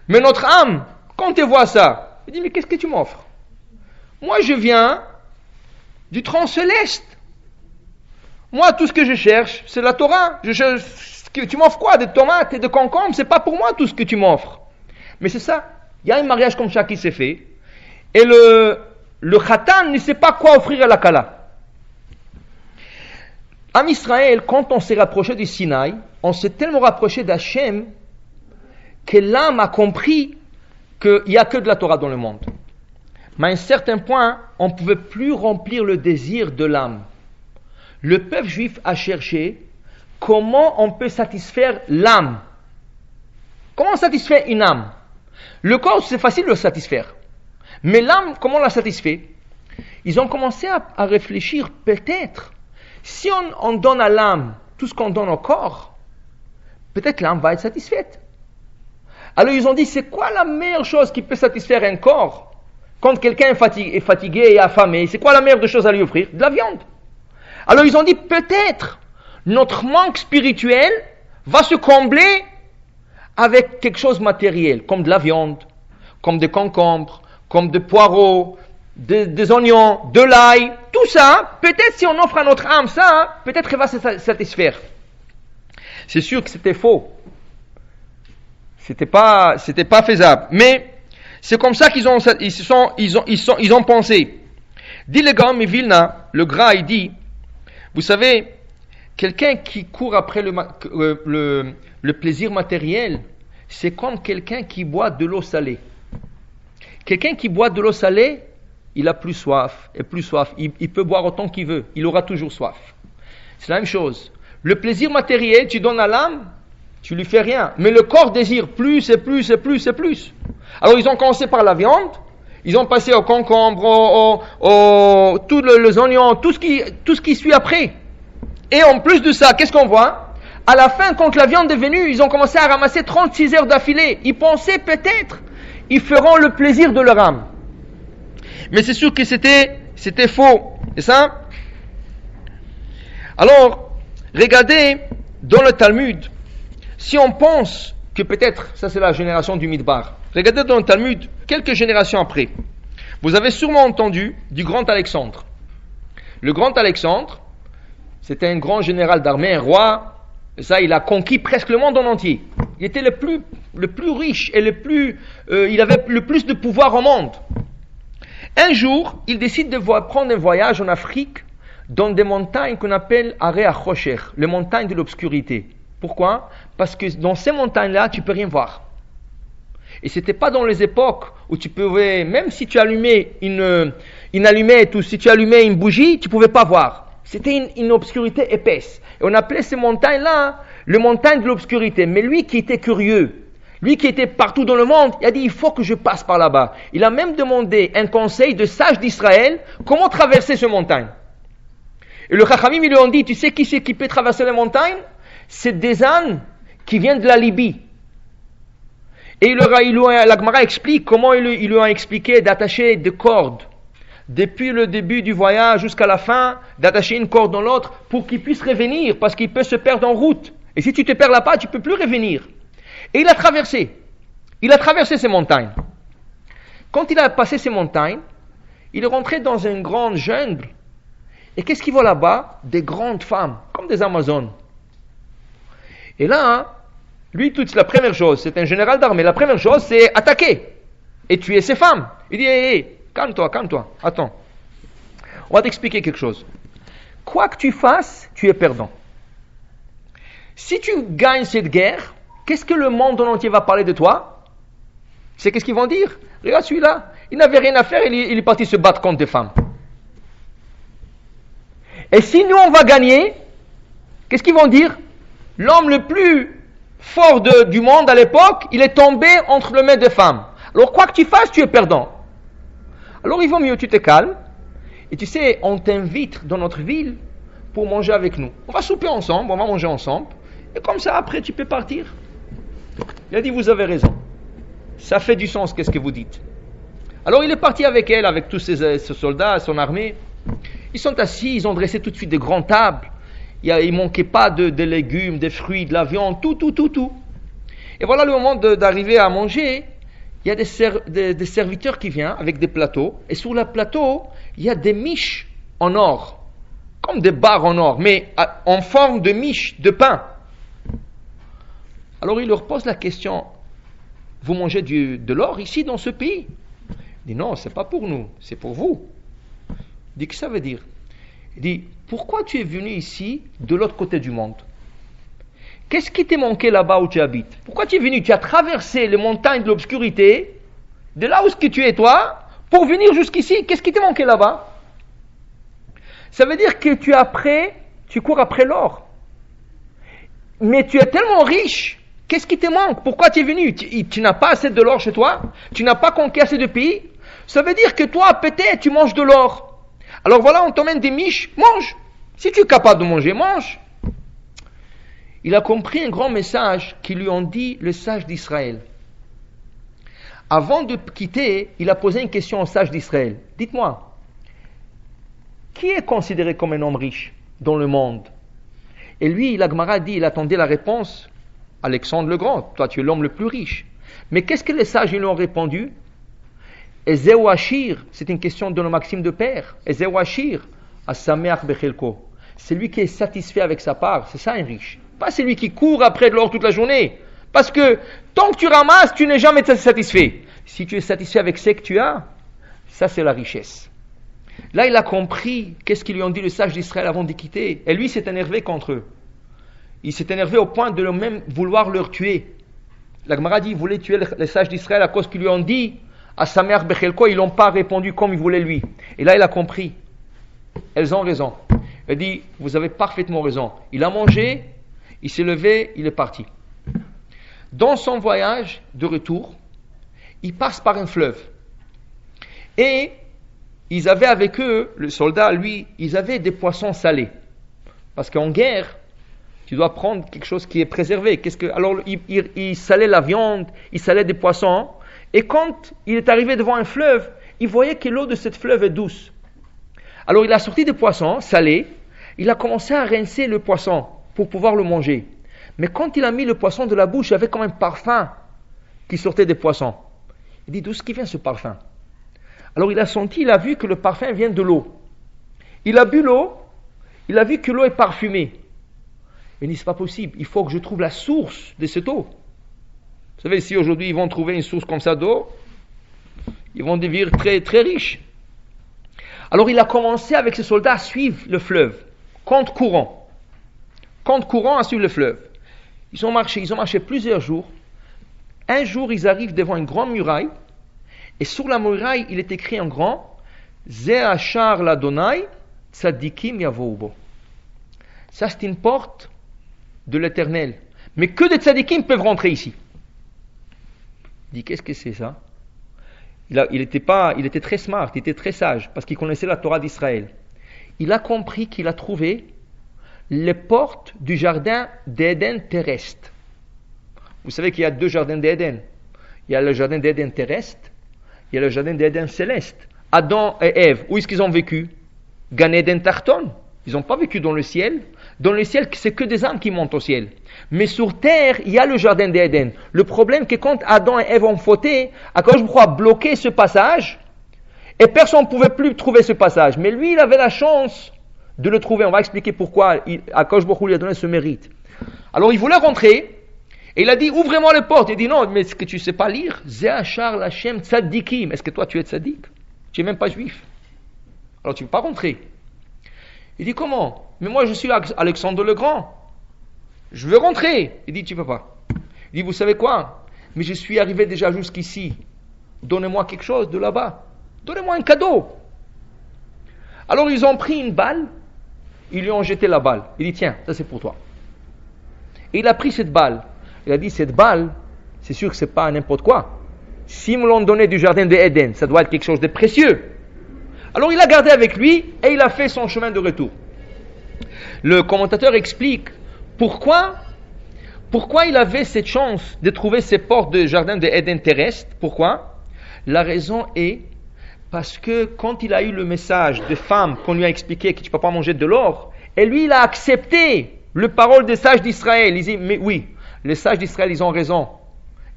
Mais notre âme, quand elle voit ça, elle dit, mais qu'est-ce que tu m'offres? Moi, je viens du trône céleste. Moi, tout ce que je cherche, c'est la Torah. Tu m'offres quoi? Des tomates et des concombres? C'est pas pour moi tout ce que tu m'offres. Mais c'est ça. Il y a un mariage comme ça qui s'est fait. Et le khatan ne sait pas quoi offrir à la kala. En Israël, quand on s'est rapproché du Sinaï, on s'est tellement rapproché d'Hachem que l'âme a compris qu'il n'y a que de la Torah dans le monde. Mais à un certain point, on ne pouvait plus remplir le désir de l'âme. Le peuple juif a cherché comment on peut satisfaire l'âme. Comment on satisfait une âme? Le corps, c'est facile de le satisfaire. Mais l'âme, comment on la satisfait? Ils ont commencé à réfléchir, peut-être, si on donne à l'âme tout ce qu'on donne au corps, peut-être l'âme va être satisfaite. Alors ils ont dit, c'est quoi la meilleure chose qui peut satisfaire un corps? Quand quelqu'un est fatigué et affamé, c'est quoi la meilleure des choses à lui offrir? De la viande. Alors ils ont dit, peut-être, notre manque spirituel va se combler avec quelque chose de matériel, comme de la viande, comme des concombres, comme des poireaux, des oignons, de l'ail, tout ça, peut-être si on offre à notre âme ça, peut-être qu'elle va se satisfaire. C'est sûr que c'était faux. C'était pas faisable. Mais c'est comme ça qu'ils ont pensé. Dit le Gaon Vilna, le Gra, il dit, vous savez, quelqu'un qui court après le plaisir matériel, c'est comme quelqu'un qui boit de l'eau salée. Quelqu'un qui boit de l'eau salée, il a plus soif, et plus soif. Il peut boire autant qu'il veut, il aura toujours soif. C'est la même chose. Le plaisir matériel, tu donnes à l'âme, tu lui fais rien. Mais le corps désire plus et plus et plus et plus. Alors ils ont commencé par la viande, ils ont passé au concombre, tous les oignons, tout ce qui suit après. Et en plus de ça, qu'est-ce qu'on voit? À la fin, quand la viande est venue, ils ont commencé à ramasser 36 heures d'affilée. Ils pensaient peut-être, ils feront le plaisir de leur âme. Mais c'est sûr que c'était faux. C'est ça? Alors, regardez, dans le Talmud, si on pense que peut-être, ça c'est la génération du Midbar, regardez dans le Talmud, quelques générations après, vous avez sûrement entendu du grand Alexandre. Le grand Alexandre, c'était un grand général d'armée, un roi, et ça il a conquis presque le monde en entier. Il était le plus riche et il avait le plus de pouvoir au monde. Un jour, il décide de prendre un voyage en Afrique dans des montagnes qu'on appelle Aré Achosher, les montagnes de l'obscurité. Pourquoi? Parce que dans ces montagnes-là, tu peux rien voir. Et c'était pas dans les époques où tu pouvais, même si tu allumais une allumette ou si tu allumais une bougie, tu pouvais pas voir. C'était une obscurité épaisse. Et on appelait ces montagnes-là les montagnes de l'obscurité. Mais lui qui était curieux, lui qui était partout dans le monde, il a dit, il faut que je passe par là-bas. Il a même demandé un conseil de sages d'Israël, comment traverser ces montagnes. Et le Chachamim, ils lui ont dit, tu sais qui c'est qui peut traverser les montagnes? C'est des ânes qui viennent de la Libye. Et la Gemara explique comment ils lui ont expliqué d'attacher des cordes, depuis le début du voyage jusqu'à la fin, d'attacher une corde dans l'autre, pour qu'il puisse revenir, parce qu'il peut se perdre en route. Et si tu te perds là-bas, tu ne peux plus revenir. Et il a traversé ces montagnes. Quand il a passé ces montagnes, il est rentré dans une grande jungle. Et qu'est-ce qu'il voit là-bas? Des grandes femmes, comme des Amazones. Et là, lui, la première chose, c'est un général d'armée, la première chose, c'est attaquer et tuer ces femmes. Il dit, hé, calme-toi, attends. On va t'expliquer quelque chose. Quoi que tu fasses, tu es perdant. Si tu gagnes cette guerre, qu'est-ce que le monde entier va parler de toi? C'est qu'est-ce qu'ils vont dire? Regarde celui-là, il n'avait rien à faire, il est parti se battre contre des femmes. Et si nous on va gagner, qu'est-ce qu'ils vont dire? L'homme le plus fort du monde à l'époque, il est tombé entre les mains des femmes. Alors quoi que tu fasses, tu es perdant. Alors il vaut mieux, tu te calmes. Et tu sais, on t'invite dans notre ville pour manger avec nous. On va souper ensemble, on va manger ensemble. Et comme ça, après, tu peux partir. Il a dit, vous avez raison. Ça fait du sens, qu'est-ce que vous dites. Alors il est parti avec elle, avec tous ses soldats, son armée. Ils sont assis, ils ont dressé tout de suite de grandes tables. Il ne manquait pas de légumes, des fruits, de la viande, tout. Et voilà le moment d'arriver à manger. Il y a des serviteurs qui viennent avec des plateaux. Et sur le plateau, il y a des miches en or. Comme des barres en or, mais en forme de miches, de pain. Alors il leur pose la question, vous mangez de l'or ici dans ce pays? Il dit non, c'est pas pour nous, c'est pour vous. Il dit, qu'est-ce que ça veut dire? Il dit, pourquoi tu es venu ici de l'autre côté du monde? Qu'est-ce qui t'est manqué là-bas où tu habites? Pourquoi tu es venu? Tu as traversé les montagnes de l'obscurité, de là où tu es toi, pour venir jusqu'ici. Qu'est-ce qui t'est manqué là-bas? Ça veut dire que tu cours après l'or. Mais tu es tellement riche, qu'est-ce qui te manque? Pourquoi tu es venu? Tu n'as pas assez de l'or chez toi? Tu n'as pas conquis assez de pays? Ça veut dire que toi, peut-être, tu manges de l'or. Alors voilà, on t'emmène des miches, mange. Si tu es capable de manger, mange. Il a compris un grand message qui lui ont dit les sages d'Israël. Avant de quitter, il a posé une question aux sages d'Israël. Dites-moi, qui est considéré comme un homme riche dans le monde? Et lui, la Gemara dit, il attendait la réponse. Alexandre le Grand, toi tu es l'homme le plus riche. Mais qu'est-ce que les sages lui ont répondu? Ezeu Ashir, c'est une question de nos maximes de père. Ezeu Ashir, Asameach Bechelko. C'est lui qui est satisfait avec sa part, c'est ça un riche. Pas celui qui court après de l'or toute la journée. Parce que tant que tu ramasses, tu n'es jamais satisfait. Si tu es satisfait avec ce que tu as, ça c'est la richesse. Là il a compris qu'est-ce qu'ils lui ont dit les sages d'Israël avant de quitter. Et lui s'est énervé contre eux. Il s'est énervé au point de même vouloir leur tuer. La Gemara dit, il voulait tuer les sages d'Israël à cause qu'ils lui ont dit à Sameach Bechelko, ils n'ont pas répondu comme il voulait lui. Et là il a compris. Elles ont raison. Il dit, vous avez parfaitement raison. Il a mangé, il s'est levé, il est parti. Dans son voyage de retour, il passe par un fleuve. Et ils avaient avec eux, le soldat, lui, ils avaient des poissons salés. Parce qu'en guerre, tu dois prendre quelque chose qui est préservé. Alors, il salait la viande, il salait des poissons. Et quand il est arrivé devant un fleuve, il voyait que l'eau de cette fleuve est douce. Alors, il a sorti des poissons salés. Il a commencé à rincer le poisson pour pouvoir le manger. Mais quand il a mis le poisson de la bouche, il y avait comme un parfum qui sortait des poissons. Il dit, d'où est-ce qui vient ce parfum? Alors, il a vu que le parfum vient de l'eau. Il a bu l'eau, il a vu que l'eau est parfumée. Il dit, c'est pas possible, il faut que je trouve la source de cette eau. Vous savez, si aujourd'hui ils vont trouver une source comme ça d'eau, ils vont devenir très, très riches. Alors il a commencé avec ses soldats à suivre le fleuve, contre courant à suivre le fleuve. Ils ont marché plusieurs jours. Un jour, ils arrivent devant une grande muraille, et sur la muraille, il est écrit en grand, Ze Ashar l'Adonai, Tzadikim Yavoubo. Ça, c'est une porte de l'Éternel. Mais que des tzadikim peuvent rentrer ici. Il dit, qu'est-ce que c'est ça? Il était très smart, il était très sage, parce qu'il connaissait la Torah d'Israël. Il a compris qu'il a trouvé les portes du jardin d'Éden terrestre. Vous savez qu'il y a 2 jardins d'Éden. Il y a le jardin d'Éden terrestre, il y a le jardin d'Éden céleste. Adam et Ève, où est-ce qu'ils ont vécu? Gan Eden Tarton. Ils n'ont pas vécu dans le ciel. Dans le ciel, c'est que des âmes qui montent au ciel. Mais sur terre, il y a le jardin d'Éden. Le problème, c'est que quand Adam et Ève ont fauté, Akadosh Baruch Hu a bloqué ce passage, et personne ne pouvait plus trouver ce passage. Mais lui, il avait la chance de le trouver. On va expliquer pourquoi Akadosh Baruch Hu lui a donné ce mérite. Alors il voulait rentrer, et il a dit, ouvrez-moi les portes. Il dit, non, mais est-ce que tu ne sais pas lire? Zeachar Lachem Tzadikim. Est-ce que toi tu es tzadik? Tu n'es même pas juif. Alors tu ne peux pas rentrer. Il dit, comment? Mais moi je suis Alexandre le Grand. Je veux rentrer. Il dit, tu ne peux pas. Il dit, vous savez quoi? Mais je suis arrivé déjà jusqu'ici. Donnez-moi quelque chose de là-bas. Donnez-moi un cadeau. Alors ils ont pris une balle, ils lui ont jeté la balle. Il dit, tiens, ça c'est pour toi. Et il a pris cette balle. Il a dit, cette balle, c'est sûr que c'est pas n'importe quoi. S'ils me l'ont donné du jardin de Éden, ça doit être quelque chose de précieux. Alors il a gardé avec lui et il a fait son chemin de retour. Le commentateur explique pourquoi il avait cette chance de trouver ces portes de jardin de Éden terrestre. Pourquoi? La raison est parce que quand il a eu le message de femme qu'on lui a expliqué que tu ne peux pas manger de l'or, et lui il a accepté le parole des sages d'Israël. Il dit, mais oui, les sages d'Israël ils ont raison.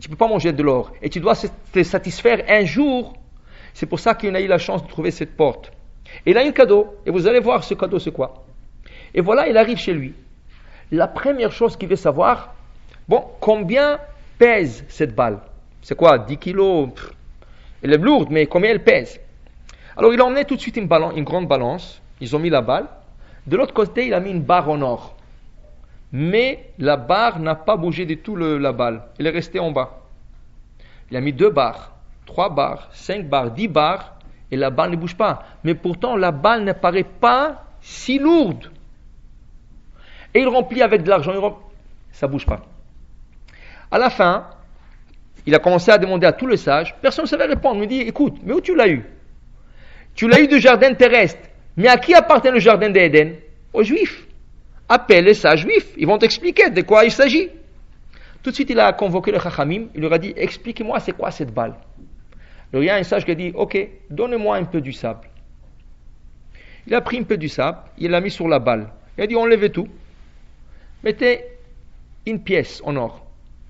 Tu ne peux pas manger de l'or et tu dois te satisfaire un jour. C'est pour ça qu'il a eu la chance de trouver cette porte. Et il a eu un cadeau. Et vous allez voir ce cadeau c'est quoi. Et voilà, il arrive chez lui. La première chose qu'il veut savoir, combien pèse cette balle? C'est quoi, 10 kilos? Elle est lourde, mais combien elle pèse? Alors il a emmené tout de suite une grande balance. Ils ont mis la balle. De l'autre côté, il a mis une barre en or. Mais la barre n'a pas bougé du tout la balle. Elle est restée en bas. Il a mis 2 barres, 3 barres, 5 barres, 10 barres, et la balle ne bouge pas. Mais pourtant, la balle ne paraît pas si lourde. Et il remplit avec de l'argent, ça ne bouge pas. À la fin, il a commencé à demander à tous les sages, personne ne savait répondre. Il me dit, écoute, mais où tu l'as eu? Tu l'as eu du jardin terrestre. Mais à qui appartient le jardin d'Éden? Aux Juifs. Appelle les sages juifs, ils vont t'expliquer de quoi il s'agit. Tout de suite, il a convoqué le Chachamim, il leur a dit, expliquez-moi c'est quoi cette balle. Alors il y a un sage qui a dit, ok, donnez-moi un peu du sable. Il a pris un peu du sable, il l'a mis sur la balle. Il a dit, enlevez tout. Mettez une pièce en or.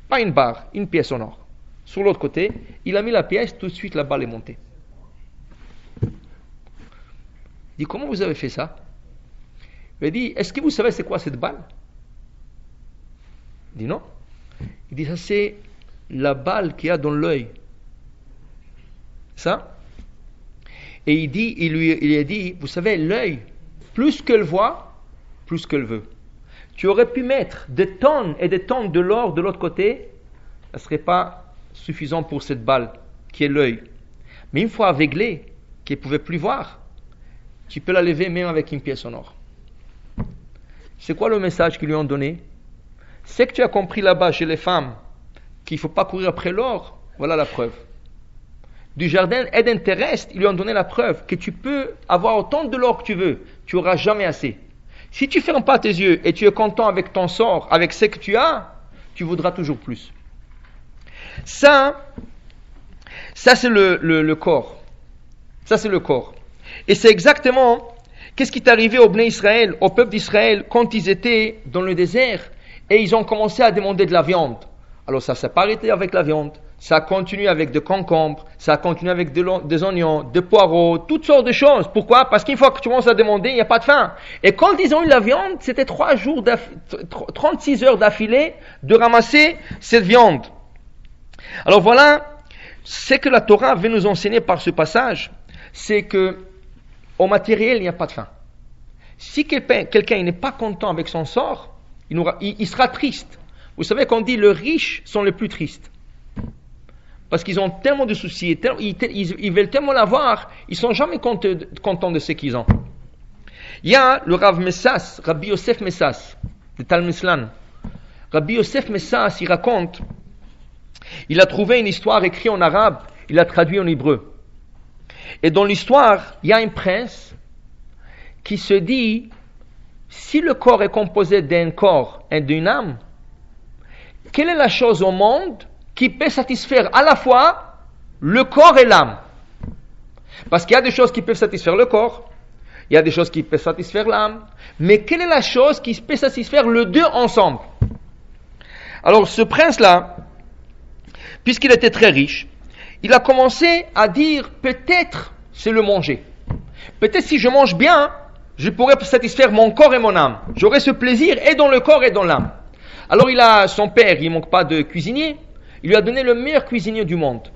Pas une barre, une pièce en or. Sur l'autre côté, il a mis la pièce, tout de suite la balle est montée. Il dit, comment vous avez fait ça? Il dit, est-ce que vous savez c'est quoi cette balle? Il dit non. Il dit, ça c'est la balle qu'il y a dans l'œil. Ça? Et il lui a dit, vous savez, l'œil, plus qu'elle voit, plus qu'elle veut. Tu aurais pu mettre des tonnes et des tonnes de l'or de l'autre côté, ça ne serait pas suffisant pour cette balle qui est l'œil. Mais une fois aveuglée, qu'elle ne pouvait plus voir, tu peux la lever même avec une pièce en or. C'est quoi le message qu'ils lui ont donné? C'est que tu as compris là-bas chez les femmes qu'il ne faut pas courir après l'or. Voilà la preuve. Du jardin Éden terrestre, ils lui ont donné la preuve que tu peux avoir autant de l'or que tu veux. Tu n'auras jamais assez. Si tu ne fermes pas tes yeux et tu es content avec ton sort, avec ce que tu as, tu voudras toujours plus. Ça c'est le corps. Ça c'est le corps. Et c'est exactement qu'est-ce qui est arrivé au Bnei Israël, au peuple d'Israël, quand ils étaient dans le désert et ils ont commencé à demander de la viande. Alors ça s'est pas arrêté avec la viande, ça a continué avec des concombres, ça a continué avec des oignons, des poireaux, toutes sortes de choses. Pourquoi? Parce qu'une fois que tu commences à demander, il n'y a pas de faim. Et quand ils ont eu la viande, c'était 36 heures d'affilée de ramasser cette viande. Alors voilà, ce que la Torah veut nous enseigner par ce passage, c'est que au matériel, il n'y a pas de faim. Si quelqu'un n'est pas content avec son sort, il sera triste. Vous savez qu'on dit les riches sont les plus tristes. Parce qu'ils ont tellement de soucis, ils veulent tellement l'avoir, ils ne sont jamais contents de ce qu'ils ont. Il y a le Rav Messas, Rabbi Yosef Messas, de Talmislan. Rabbi Yosef Messas, il raconte, il a trouvé une histoire écrite en arabe, il l'a traduit en hébreu. Et dans l'histoire, il y a un prince qui se dit, si le corps est composé d'un corps et d'une âme, quelle est la chose au monde qui peut satisfaire à la fois le corps et l'âme? Parce qu'il y a des choses qui peuvent satisfaire le corps, il y a des choses qui peuvent satisfaire l'âme, mais quelle est la chose qui peut satisfaire les deux ensemble? Alors ce prince-là, puisqu'il était très riche, il a commencé à dire, peut-être c'est le manger. Peut-être si je mange bien, je pourrais satisfaire mon corps et mon âme. J'aurais ce plaisir et dans le corps et dans l'âme. Alors son père, il manque pas de cuisinier, il lui a donné le meilleur cuisinier du monde.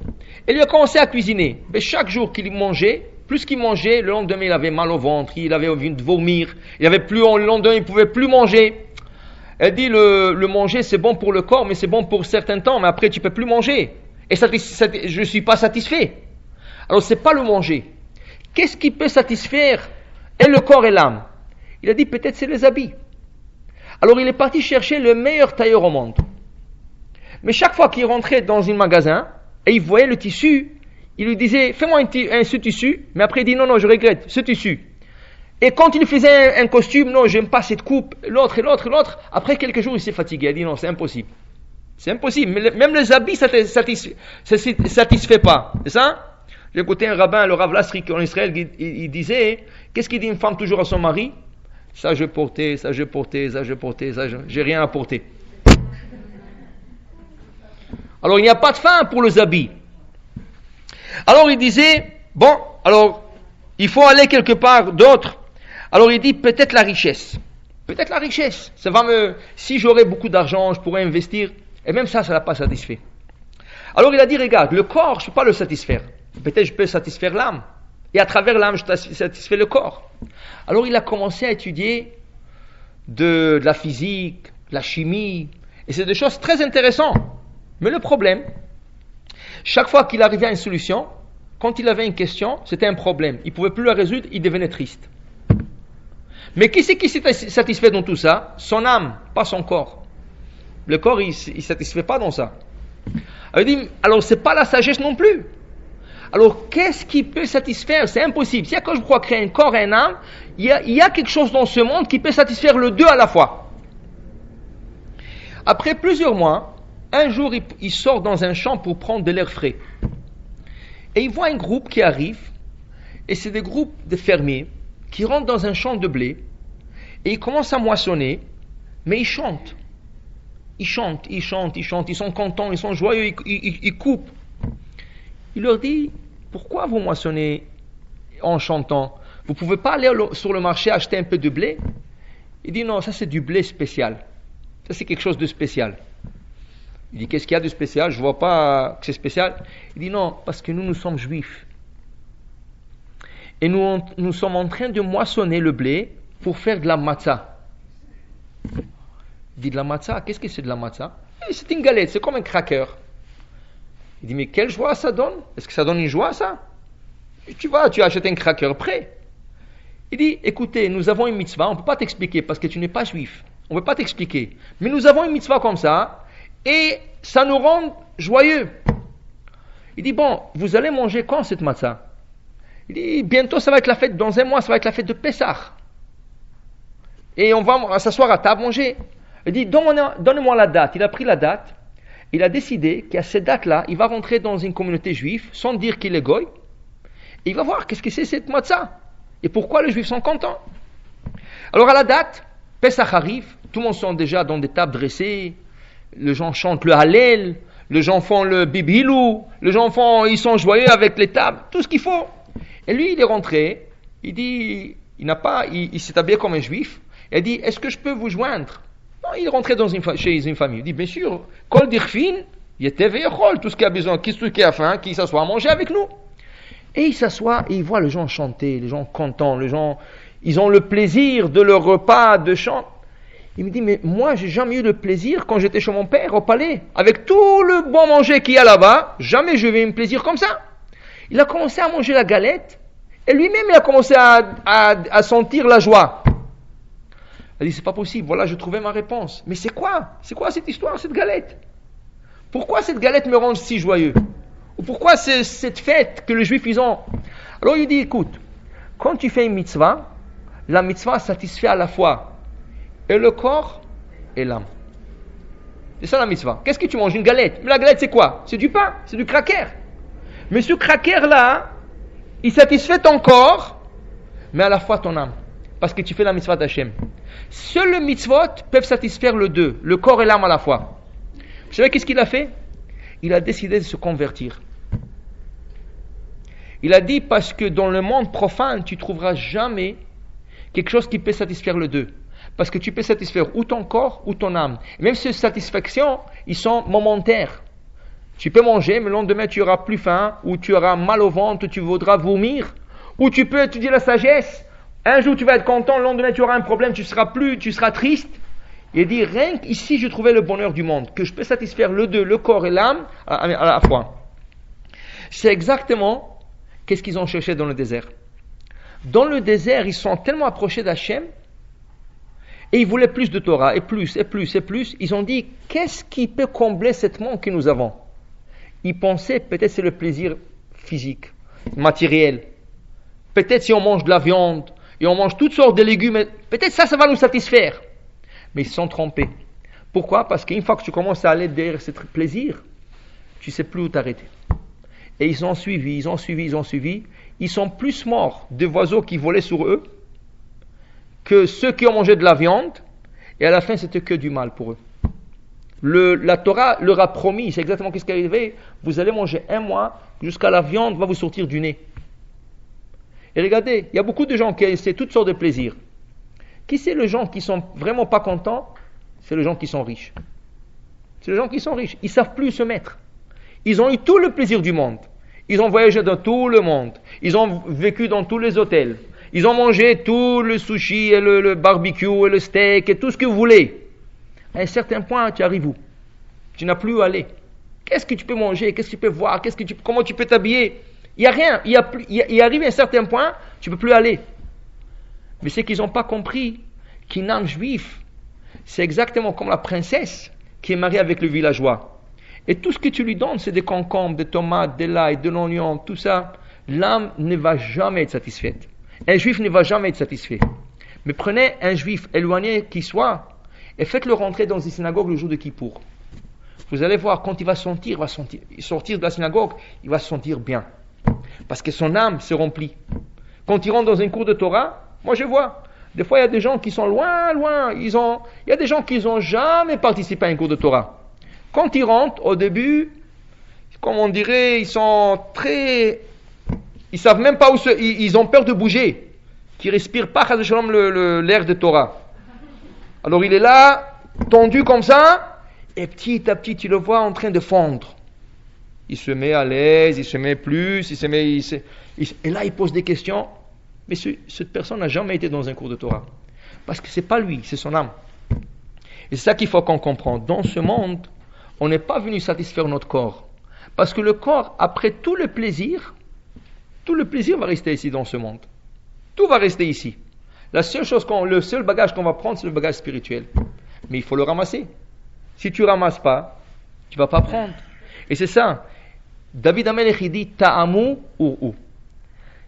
Et il a commencé à cuisiner. Mais chaque jour qu'il mangeait, plus qu'il mangeait, le lendemain il avait mal au ventre, il avait envie de vomir, le lendemain il pouvait plus manger. Elle dit le manger c'est bon pour le corps, mais c'est bon pour certains temps, mais après tu peux plus manger. Et je suis pas satisfait. Alors c'est pas le manger. Qu'est-ce qui peut satisfaire et le corps et l'âme? Il a dit peut-être c'est les habits. Alors il est parti chercher le meilleur tailleur au monde. Mais chaque fois qu'il rentrait dans un magasin et il voyait le tissu, il lui disait fais-moi ce tissu, mais après il dit non, je regrette ce tissu. Et quand il faisait un costume, non, j'aime pas cette coupe, l'autre, après quelques jours il s'est fatigué, il a dit non, c'est impossible. C'est impossible, même les habits ça satisfait pas, c'est ça? J'ai écouté un rabbin, le Rav Lasrik en Israël, il disait, qu'est-ce qu'il dit une femme toujours à son mari? Ça je portais, j'ai rien à porter. Alors il n'y a pas de fin pour les habits. Alors il disait, il faut aller quelque part d'autre. Alors il dit, peut-être la richesse. Si j'aurais beaucoup d'argent, je pourrais investir. Et même ça l'a pas satisfait. Alors il a dit, regarde, le corps, je ne peux pas le satisfaire. Peut-être je peux satisfaire l'âme. Et à travers l'âme, je satisfais le corps. Alors il a commencé à étudier de la physique, la chimie. Et c'est des choses très intéressantes. Mais le problème, chaque fois qu'il arrivait à une solution, quand il avait une question, c'était un problème. Il ne pouvait plus la résoudre, il devenait triste. Mais qui c'est qui s'est satisfait dans tout ça? Son âme, pas son corps. Le corps, il ne satisfait pas dans ça. Il dit, alors c'est pas la sagesse non plus. Alors qu'est-ce qui peut satisfaire? C'est impossible. Si quand je crois créer un corps et une âme, il y a quelque chose dans ce monde qui peut satisfaire le deux à la fois. Après plusieurs mois, un jour il sort dans un champ pour prendre de l'air frais. Et il voit un groupe qui arrive, et c'est des groupes de fermiers qui rentrent dans un champ de blé, et ils commencent à moissonner, mais ils chantent. Ils sont contents, ils sont joyeux, ils coupent. Il leur dit, pourquoi vous moissonnez en chantant? Vous ne pouvez pas aller sur le marché acheter un peu de blé? Il dit, non, ça c'est du blé spécial. Ça c'est quelque chose de spécial. Il dit, qu'est-ce qu'il y a de spécial? Je ne vois pas que c'est spécial. Il dit, non, parce que nous sommes juifs. Et nous sommes en train de moissonner le blé pour faire de la matzah. Il dit, de la matzah, qu'est-ce que c'est de la matzah? C'est une galette, c'est comme un cracker. Il dit, mais quelle joie ça donne? Est-ce que ça donne une joie, ça? Tu achètes un cracker prêt. Il dit, écoutez, nous avons une mitzvah, on ne peut pas t'expliquer parce que tu n'es pas juif. On ne peut pas t'expliquer. Mais nous avons une mitzvah comme ça, et ça nous rend joyeux. Il dit, bon, vous allez manger quand cette matzah? Il dit, bientôt ça va être la fête, dans un mois ça va être la fête de Pessah. Et on va s'asseoir à table, manger. Il dit, donne-moi la date. Il a pris la date. Il a décidé qu'à cette date-là, il va rentrer dans une communauté juive, sans dire qu'il est goy. Et il va voir qu'est-ce que c'est cette matzah. Et pourquoi les juifs sont contents. Alors à la date, Pessah arrive, tout le monde sont déjà dans des tables dressées, les gens chantent le Hallel, les gens font le Bibilou, ils sont joyeux avec les tables, tout ce qu'il faut. Et lui, il est rentré, il dit, il s'est habillé comme un juif, et il dit, est-ce que je peux vous joindre? Non, il est rentré chez une famille, il dit, bien sûr, Kol Dirfin, il était veillechol, tout ce qu'il a besoin, tout ce qui a faim, qui s'assoit à manger avec nous. Et il s'assoit, et il voit les gens chanter, les gens contents, ils ont le plaisir de leur repas, de chant. Il me dit, mais moi, j'ai jamais eu le plaisir quand j'étais chez mon père au palais. Avec tout le bon manger qu'il y a là-bas, jamais je vais eu un plaisir comme ça. Il a commencé à manger la galette, et lui-même, il a commencé à sentir la joie. Il a dit, c'est pas possible, voilà, je trouvais ma réponse. Mais c'est quoi cette histoire, cette galette? Pourquoi cette galette me rend si joyeux? Ou pourquoi c'est cette fête que les juifs ils ont? Alors il dit, écoute, quand tu fais une mitzvah, la mitzvah satisfait à la fois et le corps et l'âme. C'est ça la mitzvah. Qu'est-ce que tu manges? Une galette. Mais la galette c'est quoi? C'est du pain, c'est du cracker. Mais ce cracker là, il satisfait ton corps, mais à la fois ton âme. Parce que tu fais la mitzvah d'Hachem. Seuls les mitzvot peuvent satisfaire le deux, le corps et l'âme à la fois. Vous savez qu'est-ce qu'il a fait? Il a décidé de se convertir. Il a dit, parce que dans le monde profane, tu ne trouveras jamais quelque chose qui peut satisfaire les deux. Parce que tu peux satisfaire ou ton corps ou ton âme. Et même ces satisfactions, ils sont momentaires. Tu peux manger, mais le lendemain tu auras plus faim, ou tu auras mal au ventre, tu voudras vomir. Ou tu peux étudier la sagesse. Un jour tu vas être content, le lendemain tu auras un problème, tu seras triste. Il dit, rien qu'ici je trouvais le bonheur du monde, que je peux satisfaire les deux, le corps et l'âme à la fois. C'est exactement qu'est-ce qu'ils ont cherché dans le désert. Dans le désert, ils sont tellement approchés d'Hachem, et ils voulaient plus de Torah, et plus. Ils ont dit, qu'est-ce qui peut combler cette manque que nous avons? Ils pensaient, peut-être c'est le plaisir physique, matériel. Peut-être si on mange de la viande, et on mange toutes sortes de légumes, peut-être ça va nous satisfaire. Mais ils se sont trompés. Pourquoi? Parce qu'une fois que tu commences à aller derrière ce plaisir, tu ne sais plus où t'arrêter. Et ils ont suivi. Ils sont plus morts des oiseaux qui volaient sur eux que ceux qui ont mangé de la viande. Et à la fin, c'était que du mal pour eux. La Torah leur a promis, c'est exactement ce qui est arrivé. Vous allez manger 1 mois jusqu'à la viande va vous sortir du nez. Et regardez, il y a beaucoup de gens qui essaient toutes sortes de plaisirs. Qui c'est les gens qui sont vraiment pas contents? C'est les gens qui sont riches. Ils ne savent plus se mettre. Ils ont eu tout le plaisir du monde. Ils ont voyagé dans tout le monde. Ils ont vécu dans tous les hôtels. Ils ont mangé tout le sushi et le barbecue et le steak et tout ce que vous voulez. À un certain point, tu arrives où? Tu n'as plus où aller. Qu'est-ce que tu peux manger? Qu'est-ce que tu peux voir? Comment tu peux t'habiller? Il n'y a rien. Il arrive à un certain point, tu ne peux plus aller. Mais c'est qu'ils n'ont pas compris qu'un âme juif, c'est exactement comme la princesse qui est mariée avec le villageois. Et tout ce que tu lui donnes, c'est des concombres, des tomates, de l'ail, de l'oignon, tout ça. L'âme ne va jamais être satisfaite. Un juif ne va jamais être satisfait. Mais prenez un juif éloigné qui soit et faites-le rentrer dans une synagogue le jour de Kippour. Vous allez voir, quand il va sortir de la synagogue, il va se sentir bien. Parce que son âme se remplit. Quand il rentre dans un cours de Torah, moi je vois, des fois il y a des gens qui sont loin, il y a des gens qui n'ont jamais participé à un cours de Torah. Quand ils rentrent, au début, comme on dirait, ils savent même pas ils ont peur de bouger, qu'ils respirent pas, l'air de Torah. Alors il est là, tendu comme ça, et petit à petit, tu le vois en train de fondre. Il se met à l'aise, il se met plus, et là il pose des questions. Mais cette personne n'a jamais été dans un cours de Torah. Parce que c'est pas lui, c'est son âme. Et c'est ça qu'il faut qu'on comprenne. Dans ce monde, on n'est pas venu satisfaire notre corps. Parce que le corps, après tout le plaisir va rester ici dans ce monde. Tout va rester ici. Le seul bagage qu'on va prendre, c'est le bagage spirituel. Mais il faut le ramasser. Si tu ramasses pas, tu vas pas prendre. Et c'est ça. David Amelech dit Ta'amu ou.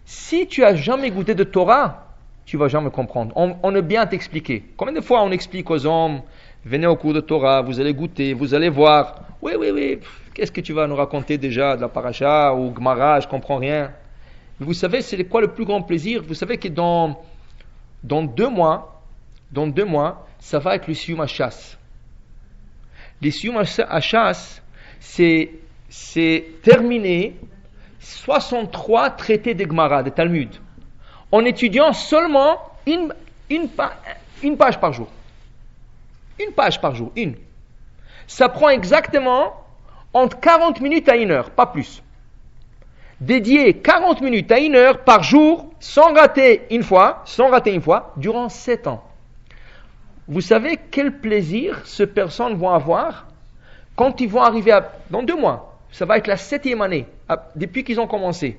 Si tu as jamais goûté de Torah, tu vas jamais comprendre. On est bien t'expliquer. Combien de fois on explique aux hommes, venez au cours de Torah, vous allez goûter, vous allez voir. Oui. Qu'est-ce que tu vas nous raconter déjà de la paracha ou Gemara, je comprends rien. Mais vous savez, c'est quoi le plus grand plaisir? Vous savez que dans 2 mois, ça va être le Siyum HaShas. Le Siyum HaShas, c'est terminé 63 traités de Gemara, de Talmud, en étudiant seulement une page par jour. Une page par jour, une. Ça prend exactement entre 40 minutes à 1 heure, pas plus. Dédier 40 minutes à 1 heure par jour, sans rater une fois, durant 7 ans. Vous savez quel plaisir ces personnes vont avoir quand ils vont arriver dans 2 mois. Ça va être la 7e année, depuis qu'ils ont commencé.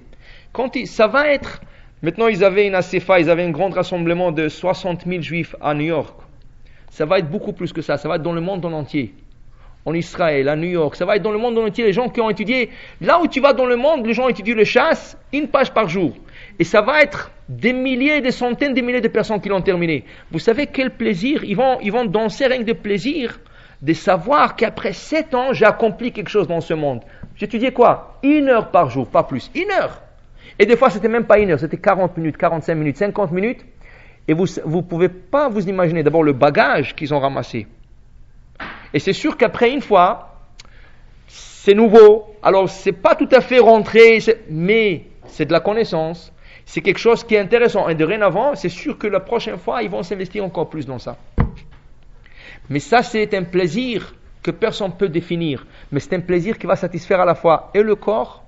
Ça va être, maintenant ils avaient une ASEFA, ils avaient un grand rassemblement de 60 000 juifs à New York. Ça va être beaucoup plus que ça va être dans le monde entier. En Israël, à New York, ça va être dans le monde entier. Les gens qui ont étudié, là où tu vas dans le monde, les gens étudient le chasse, 1 page par jour. Et ça va être des milliers, des centaines de milliers de personnes qui l'ont terminé. Vous savez quel plaisir, ils vont danser rien que de plaisir, de savoir qu'après 7 ans, j'ai accompli quelque chose dans ce monde. J'étudiais quoi? 1 heure par jour, pas plus. 1 heure. Et des fois, c'était même pas 1 heure, c'était 40 minutes, 45 minutes, 50 minutes. Et vous pouvez pas vous imaginer d'abord le bagage qu'ils ont ramassé. Et c'est sûr qu'après une fois, c'est nouveau. Alors, c'est pas tout à fait rentré, mais c'est de la connaissance. C'est quelque chose qui est intéressant. Et dorénavant, c'est sûr que la prochaine fois, ils vont s'investir encore plus dans ça. Mais ça, c'est un plaisir que personne ne peut définir. Mais c'est un plaisir qui va satisfaire à la fois et le corps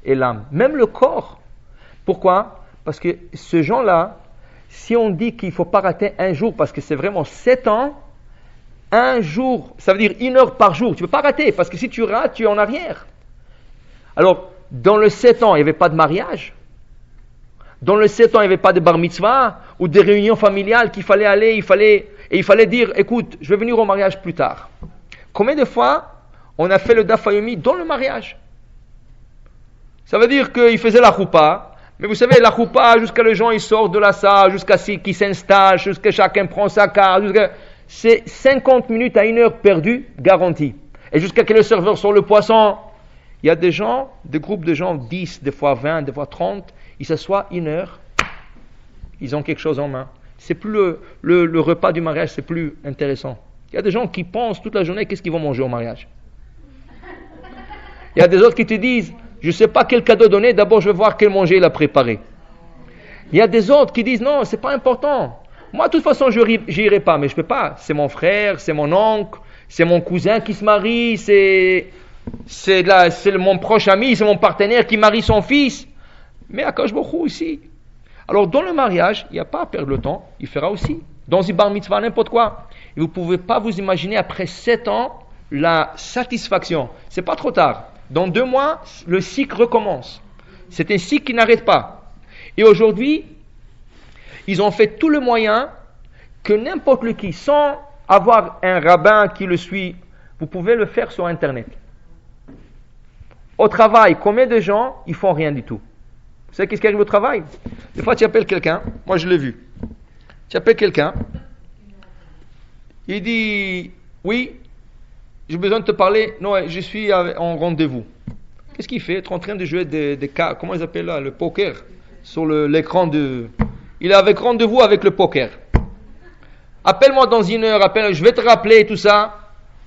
et l'âme. Même le corps. Pourquoi? Parce que ce gens-là, si on dit qu'il ne faut pas rater un jour, parce que c'est vraiment 7 ans, un jour, ça veut dire 1 heure par jour. Tu ne peux pas rater, parce que si tu rates, tu es en arrière. Alors, dans le 7 ans, il n'y avait pas de mariage. Dans le 7 ans, il n'y avait pas de bar mitzvah ou des réunions familiales qu'il fallait aller, il fallait dire, écoute, je vais venir au mariage plus tard. Combien de fois on a fait le daf yomi dans le mariage? Ça veut dire qu'il faisait la choupa, mais vous savez, la choupa, jusqu'à les gens ils sortent de la salle, jusqu'à ce qu'ils s'installent, jusqu'à chacun prend sa carte, c'est 50 minutes à 1 heure perdue, garantie. Et jusqu'à que le serveur sort le poisson, il y a des gens, des groupes de gens, 10, des fois 20, des fois 30, ils s'assoient 1 heure, ils ont quelque chose en main. C'est plus le repas du mariage, c'est plus intéressant. Il y a des gens qui pensent toute la journée qu'est-ce qu'ils vont manger au mariage. Il y a des autres qui te disent, je ne sais pas quel cadeau donner, d'abord je vais voir quel manger il a préparé. Il y a des autres qui disent, non, c'est pas important. Moi, de toute façon, je n'irai pas, mais je ne peux pas. C'est mon frère, c'est mon oncle, c'est mon cousin qui se marie, c'est mon proche ami, c'est mon partenaire qui marie son fils. Mais Akadosh Baruch Hu aussi. Alors, dans le mariage, il n'y a pas à perdre le temps, il fera aussi. Dans un bar mitzvah, n'importe quoi. Et vous ne pouvez pas vous imaginer, après 7 ans, la satisfaction. Ce n'est pas trop tard. Dans 2 mois, le cycle recommence. C'est un cycle qui n'arrête pas. Et aujourd'hui, ils ont fait tout le moyen que n'importe qui, sans avoir un rabbin qui le suit, vous pouvez le faire sur Internet. Au travail, combien de gens, ils font rien du tout? Vous savez qu'est-ce qui arrive au travail? Des fois, tu appelles quelqu'un, moi je l'ai vu. Tu appelles quelqu'un, il dit, oui, j'ai besoin de te parler, non, je suis en rendez-vous. Qu'est-ce qu'il fait? Il est en train de jouer des cartes, comment ils appellent là, le poker, sur l'écran de... Il est avec rendez-vous avec le poker. Appelle-moi dans 1 heure, je vais te rappeler tout ça.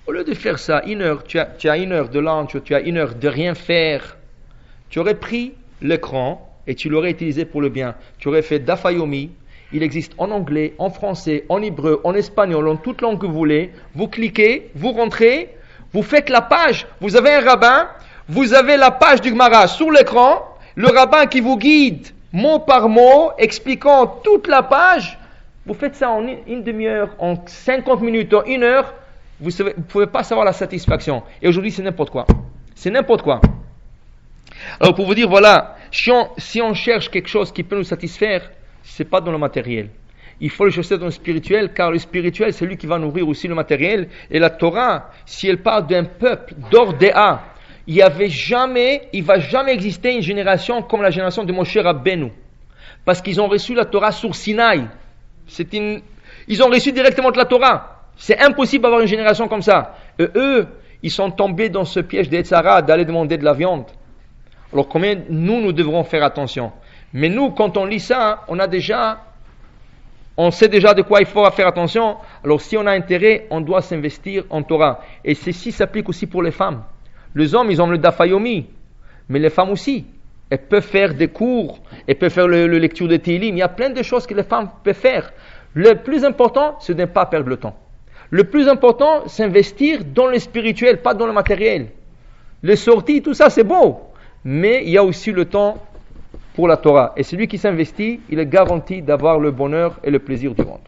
Au lieu de faire ça, 1 heure, tu as 1 heure de lunch, tu as 1 heure de rien faire. Tu aurais pris l'écran et tu l'aurais utilisé pour le bien. Tu aurais fait daf yomi. Il existe en anglais, en français, en hébreu, en espagnol, en toute langue que vous voulez. Vous cliquez, vous rentrez, vous faites la page. Vous avez un rabbin, vous avez la page du Gemara sur l'écran. Le rabbin qui vous guide mot par mot, expliquant toute la page. Vous faites ça en 1 demi-heure, en 50 minutes, en 1 heure. Vous ne pouvez pas savoir la satisfaction. Et aujourd'hui, c'est n'importe quoi. C'est n'importe quoi. Alors, pour vous dire, voilà, si on cherche quelque chose qui peut nous satisfaire, ce n'est pas dans le matériel. Il faut le chercher dans le spirituel, car le spirituel, c'est lui qui va nourrir aussi le matériel. Et la Torah, si elle parle d'un peuple d'Ordéa, il va jamais exister une génération comme la génération de Moshe Rabbeinu. Parce qu'ils ont reçu la Torah sur Sinaï. Ils ont reçu directement de la Torah. C'est impossible d'avoir une génération comme ça. Et eux, ils sont tombés dans ce piège des Tzara d'aller demander de la viande. Alors combien nous devrons faire attention. Mais nous, quand on lit ça, on sait déjà de quoi il faut faire attention. Alors si on a intérêt, on doit s'investir en Torah. Et ceci s'applique aussi pour les femmes. Les hommes, ils ont le daf yomi, mais les femmes aussi. Elles peuvent faire des cours, elles peuvent faire la lecture de Tehillim. Il y a plein de choses que les femmes peuvent faire. Le plus important, c'est de ne pas perdre le temps. Le plus important, c'est s'investir dans le spirituel, pas dans le matériel. Les sorties, tout ça, c'est beau. Mais il y a aussi le temps pour la Torah. Et celui qui s'investit, il est garanti d'avoir le bonheur et le plaisir du monde.